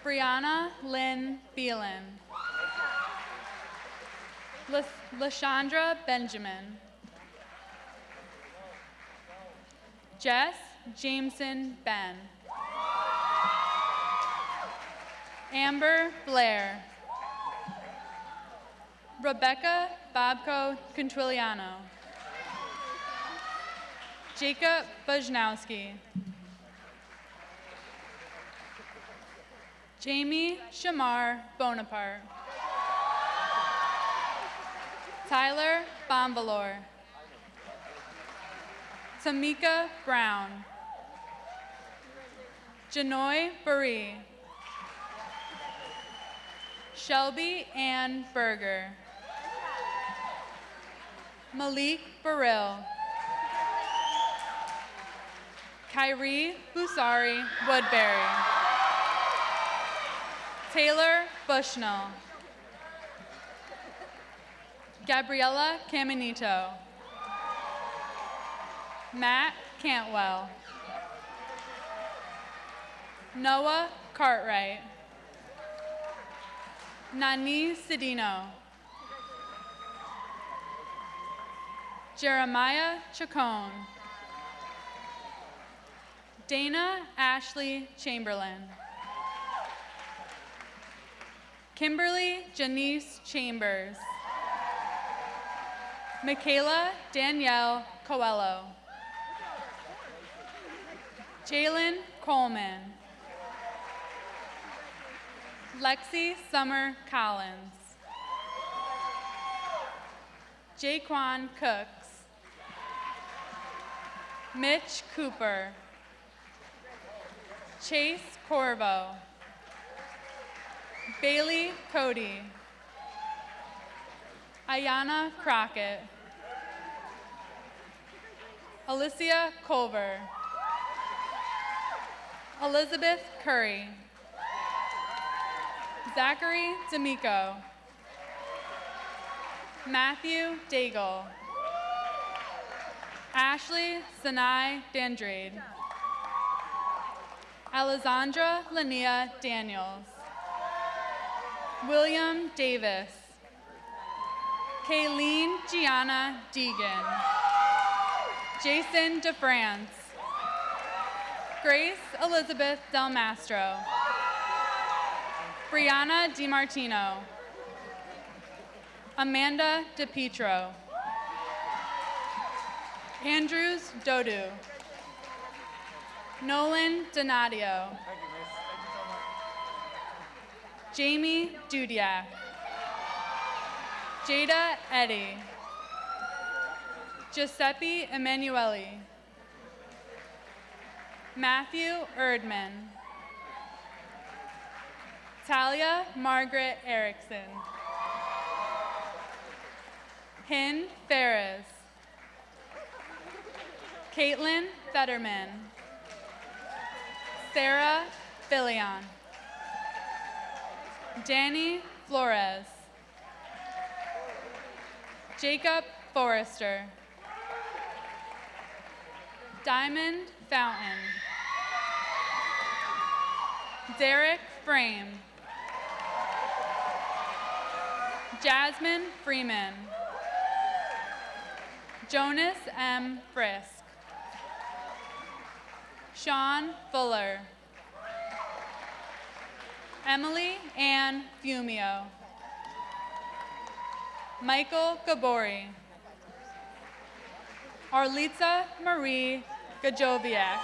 Brianna Lynn Phelan, Lashandra Benjamin, Jess Jameson Ben. Amber Blair. Rebecca Bobko Quintiliano. Jacob Bujnowski. Jamie Shamar Bonaparte. Tyler Bombalor. Tamika Brown. Janoy Buree. Shelby Ann Berger. Malik Burrill. Kyrie Busari Woodbury. Taylor Bushnell. Gabriella Caminito. Matt Cantwell. Noah Cartwright. Nani Cedino. Jeremiah Chacon. Dana Ashley Chamberlain. Kimberly Janice Chambers. Michaela Danielle Coelho. Jalen Coleman. Lexi Summer Collins. Jaquan Cooks. Mitch Cooper. Chase Corvo. Bailey Cody. Ayana Crockett. Alicia Culver. Elizabeth Curry. Zachary D'Amico. Matthew Daigle. Ashley Sinai Dandrade. Alessandra Lania Daniels. William Davis. Kayleen Gianna Deegan. Jason DeFrance. Grace Elizabeth Del Mastro. Brianna DiMartino. Amanda DePietro. Andrews Dodu. Nolan Donadio. Jamie Dudiak. Jada Eddy. Giuseppe Emanuele. Matthew Erdman. Talia Margaret Erickson. Hin Ferris. Caitlin Fetterman. Sarah Filion. Danny Flores. Jacob Forrester. Diamond Fountain. Derek Frame. Jasmine Freeman. Jonas M. Frisk. Sean Fuller. Emily Ann Fumio. Michael Gabori. Arlitza Marie Gajoviak.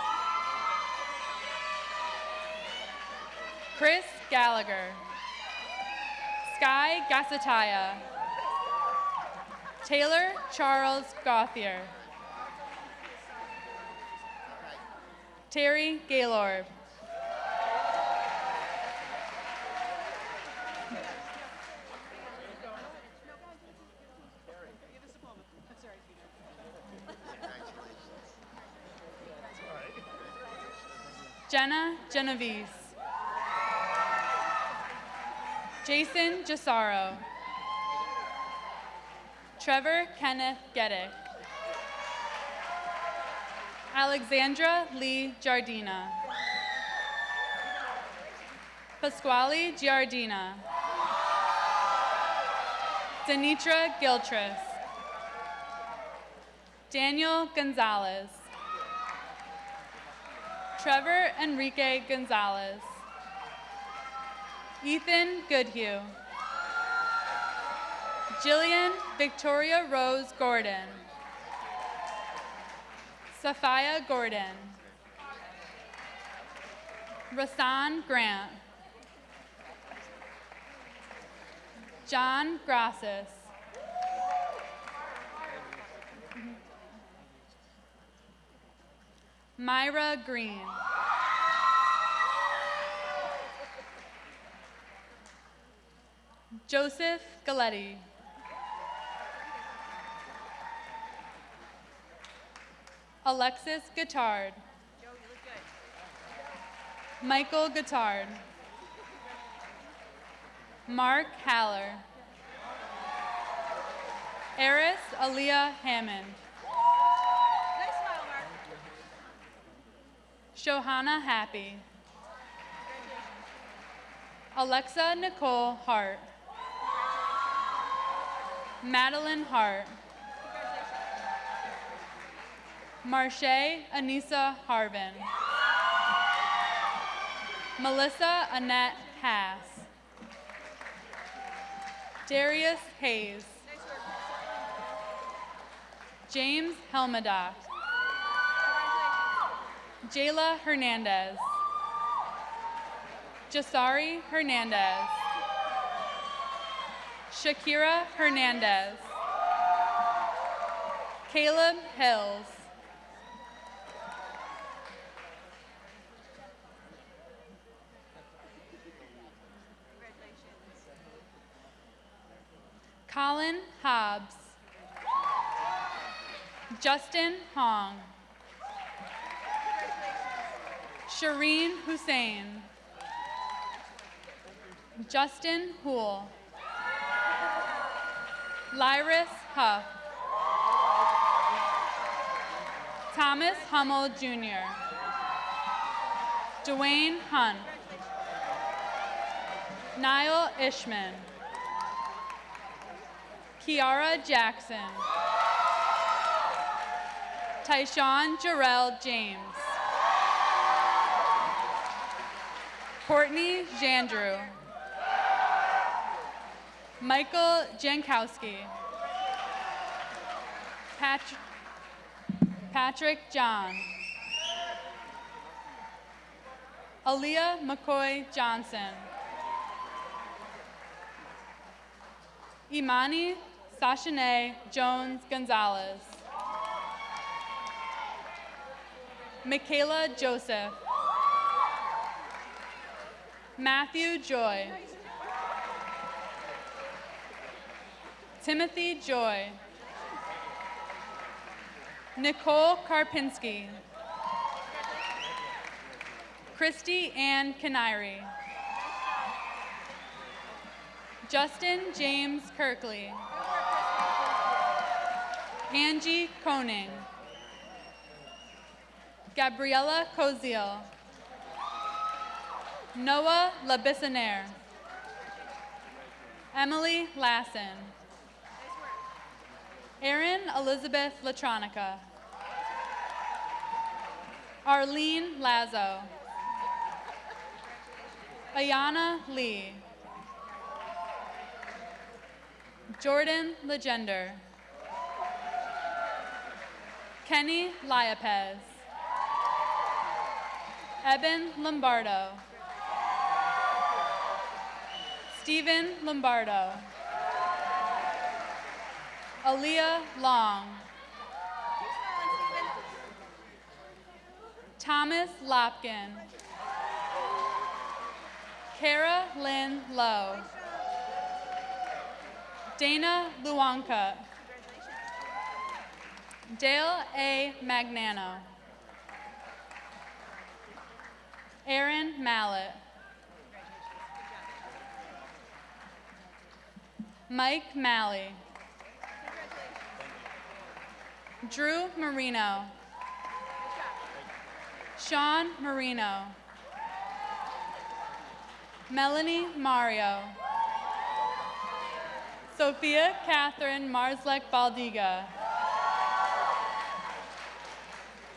Chris Gallagher. Sky Gassataya. Taylor Charles Gauthier. Terry Gaylord. Jenna Genovese. Jason Jasaro. Trevor Kenneth Geddick. Alexandra Lee Giardina. Pasquale Giardina. Denitra Giltris. Daniel Gonzalez. Trevor Enrique Gonzalez. Ethan Goodhue. Jillian Victoria Rose Gordon. Sophia Gordon. Rasan Grant. John Grassis. Myra Green. Joseph Galetti. Alexis Guittard. Michael Guittard. Mark Haller. Eris Aaliyah Hammond. Nice smile, Mark. Shohana Happy. Alexa Nicole Hart. Madeline Hart. Marche Anissa Harvin. Melissa Annette Haas. Darius Hayes. James Helmadoff. Jayla Hernandez. Jasari Hernandez. Shakira Hernandez. Caleb Hills. Colin Hobbs. Justin Hong. Shireen Hussein. Justin Hool. Lyris Huff. Thomas Hummel Jr. Dwayne Hunt. Niall Ishman. Kiara Jackson. Tyshawn Jarrell James. Courtney Jandrew. Michael Jankowski. Patrick John. Aaliyah McCoy Johnson. Imani Sashane Jones Gonzalez. Michaela Joseph. Matthew Joy. Timothy Joy. Nicole Karpinski. Christy Ann Canary. Justin James Kirkley. Angie Koning. Gabriella Koziel. Noah Labissanaire. Emily Lassen. Erin Elizabeth Latronica. Arlene Lazo. Ayana Lee. Jordan Legender. Kenny Liapez. Eben Lombardo. Stephen Lombardo. Aaliyah Long. Thomas Lopkin. Kara Lynn Lowe. Dana Luanka. Dale A. Magnano. Aaron Mallet. Mike Malley. Drew Marino. Sean Marino. Melanie Mario. Sophia Catherine Marslek Baldiga.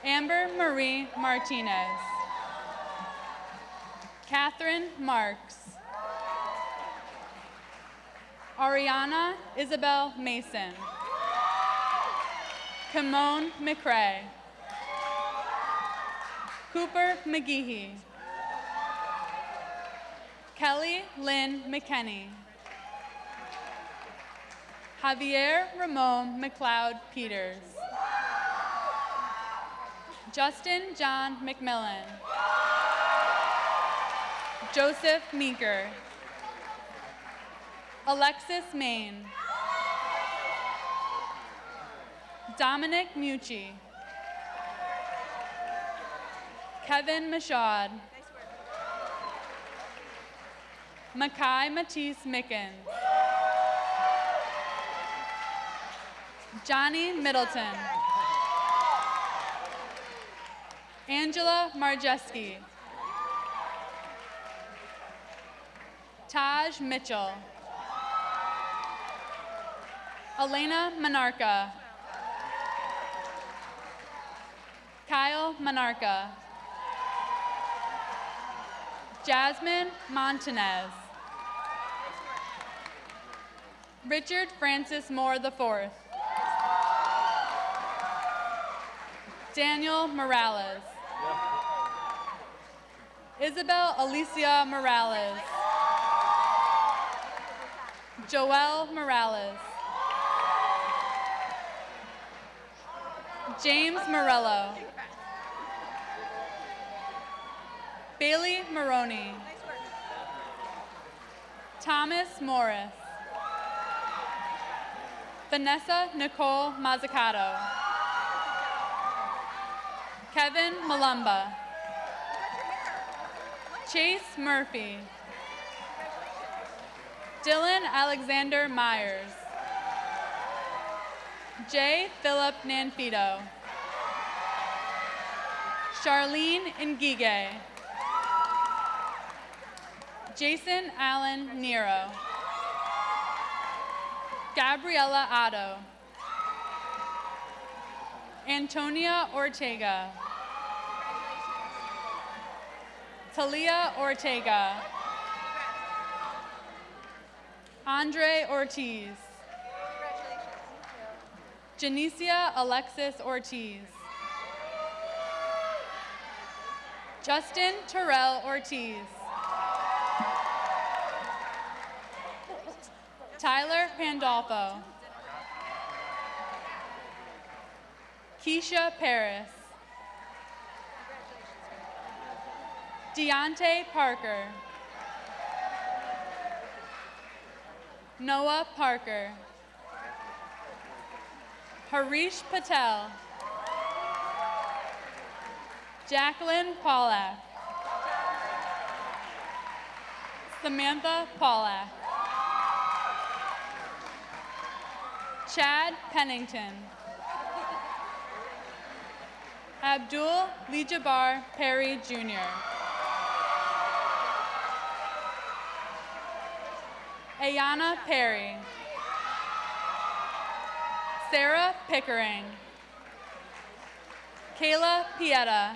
Amber Marie Martinez. Catherine Marks. Ariana Isabel Mason. Kimone McRae. Cooper McGehee. Kelly Lynn McKenney. Javier Ramon McLeod Peters. Justin John McMillan. Joseph Meeker. Alexis Main. Dominic Mucci. Kevin Michaud. Makai Matisse Mickens. Johnny Middleton. Angela Marjeski. Taj Mitchell. Elena Monarca. Kyle Monarca. Jasmine Montanez. Richard Francis Moore IV. Daniel Morales. Isabel Alicia Morales. Joelle Morales. James Morello. Bailey Maroney. Thomas Morris. Vanessa Nicole Mazzucato. Kevin Malumba. Chase Murphy. Dylan Alexander Myers. J. Philip Nanfito. Charlene Ngige. Jason Allen Nero. Gabriela Otto. Antonia Ortega. Talia Ortega. Andre Ortiz. Janicia Alexis Ortiz. Justin Terrell Ortiz. Tyler Pandolfo. Keisha Paris. Deontay Parker. Noah Parker. Harish Patel. Jacqueline Pollack. Samantha Pollack. Chad Pennington. Abdul Lijabar Perry Jr. Ayana Perry. Sarah Pickering. Kayla Pieta.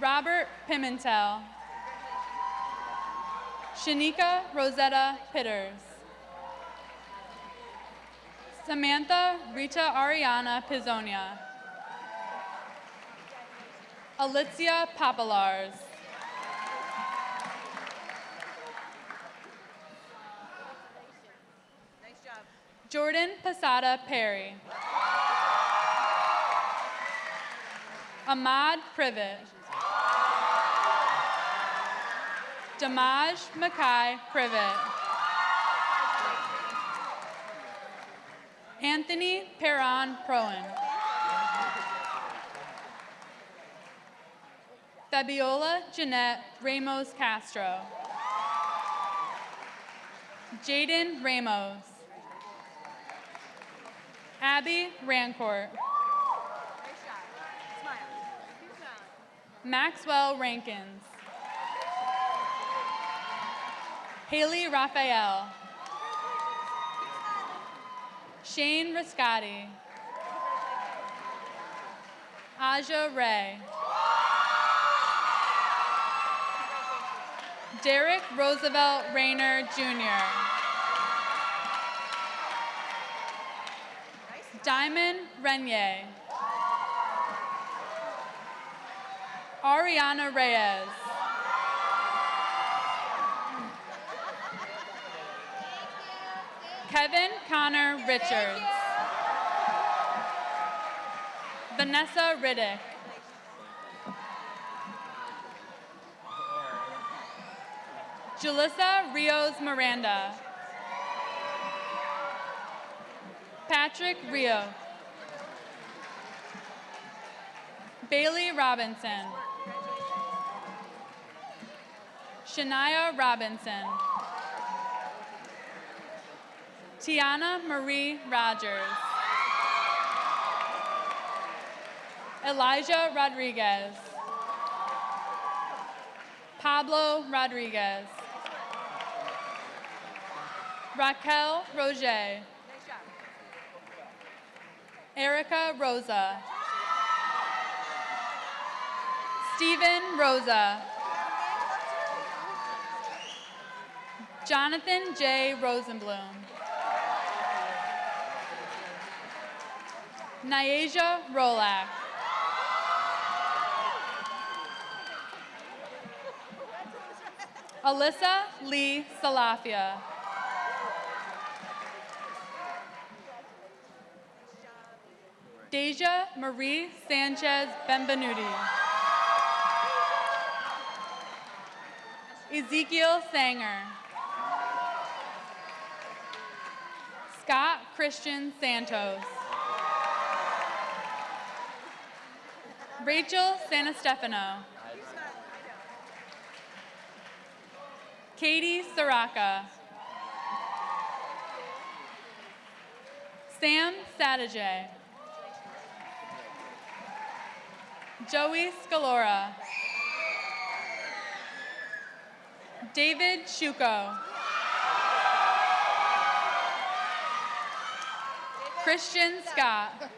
Robert Pimentel. Shanika Rosetta Pitters. Samantha Rita Ariana Pizonia. Alicia Papalars. Jordan Posada Perry. Ahmad Privet. Damaj Mackay Privet. Anthony Perron Proen. Fabiola Jeanette Ramos Castro. Jaden Ramos. Abby Rancourt. Maxwell Rankins. Haley Raphael. Shane Riscotti. Aja Ray. Derek Roosevelt Rayner Jr. Diamond Renier. Ariana Reyes. Kevin Connor Richards. Vanessa Riddick. Julissa Rios Miranda. Patrick Rio. Bailey Robinson. Shania Robinson. Tiana Marie Rogers. Elijah Rodriguez. Pablo Rodriguez. Raquel Roger. Erica Rosa. Stephen Rosa. Jonathan J. Rosenblum. Nyasia Rolak. Alyssa Lee Salafia. Deja Marie Sanchez Benvenuti. Ezekiel Sanger. Scott Christian Santos. Rachel Sanastefano. Katie Saraka. Sam Sadajay. Joey Scalora. David Shuko. Christian Scott.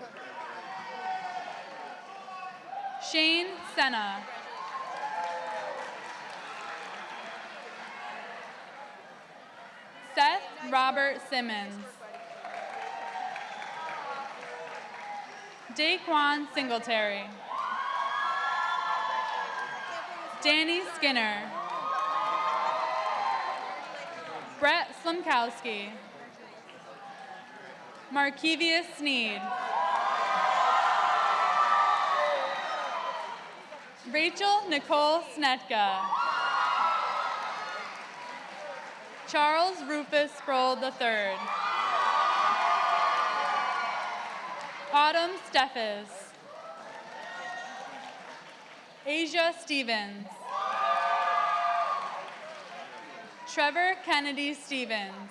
Shane Senna. Seth Robert Simmons. Daquan Singletary. Danny Skinner. Brett Slimkowski. Markevius Sneed. Rachel Nicole Snetka. Charles Rufus Sproul III. Autumn Steffes. Asia Stevens. Trevor Kennedy Stevens.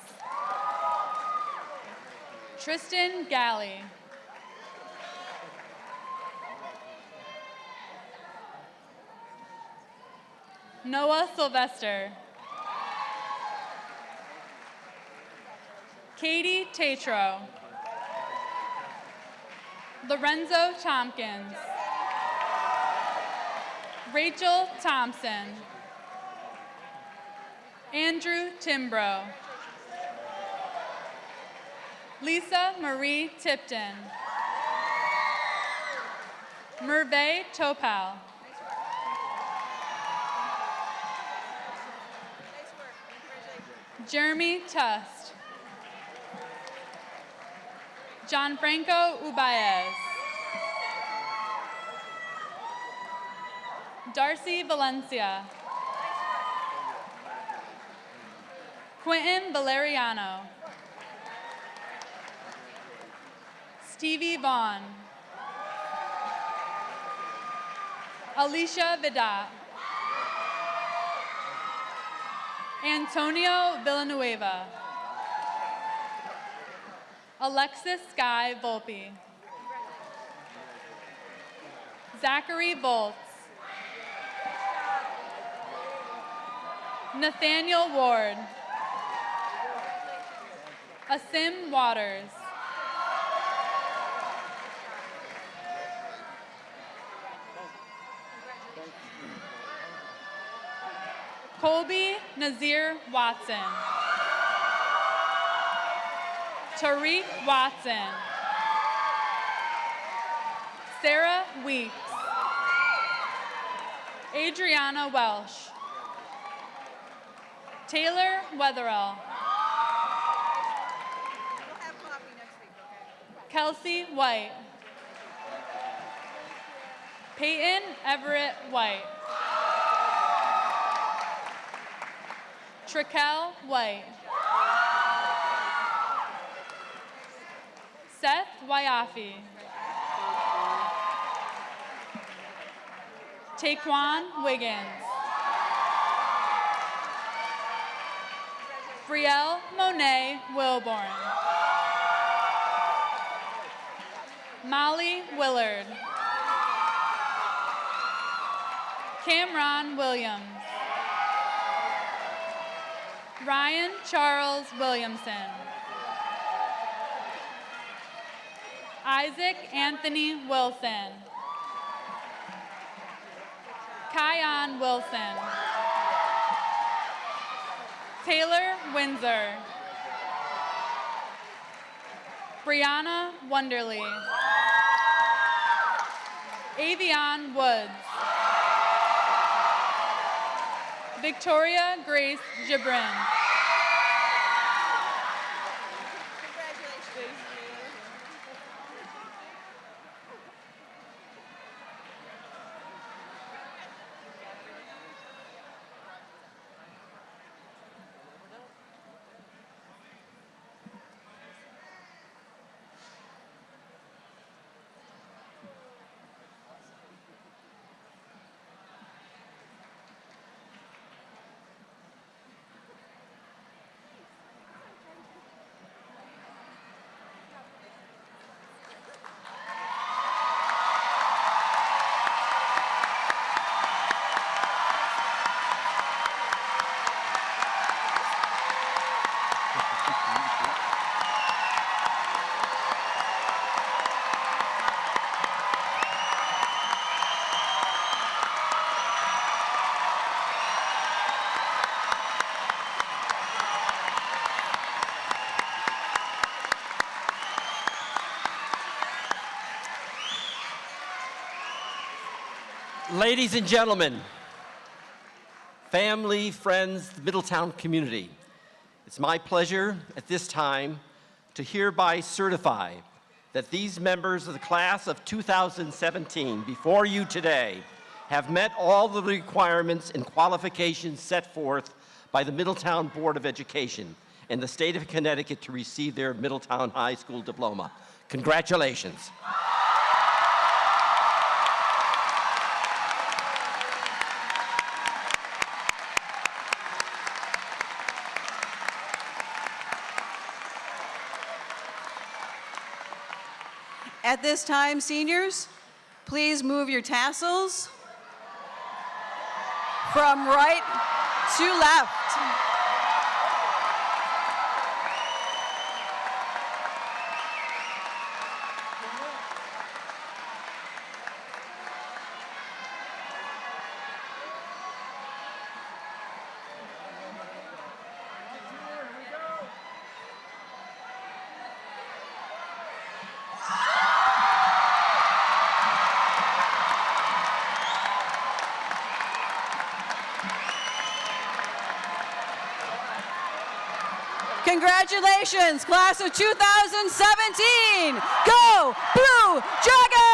Tristan Galley. Noah Sylvester. Katie Tatro. Lorenzo Tompkins. Rachel Thompson. Andrew Timbrow. Lisa Marie Tipton. Merve Topal. Jeremy Tust. Gianfranco Ubaez. Darcy Valencia. Quentin Valeriano. Stevie Vaughn. Alicia Vidat. Antonio Villanueva. Alexis Sky Volpe. Zachary Volts. Nathaniel Ward. Asim Waters. Colby Nazir Watson. Tariq Watson. Sarah Weeks. Adriana Welsh. Taylor Wetherell. Kelsey White. Peyton Everett White. Trikel White. Seth Wyafi. Taquan Wiggins. Brielle Monet Wilborn. Molly Willard. Cameron Williams. Ryan Charles Williamson. Isaac Anthony Wilson. Kion Wilson. Taylor Windsor. Brianna Wonderly. Avion Woods. Victoria Grace Gibran. Ladies and gentlemen, family, friends, the Middletown community, it's my pleasure at this time to hereby certify that these members of the class of 2017 before you today have met all the requirements and qualifications set forth by the Middletown Board of Education in the state of Connecticut to receive their Middletown High School diploma. Congratulations. At this time, seniors, please move your tassels from right to left. Congratulations, class of 2017. Go Blue Dragons!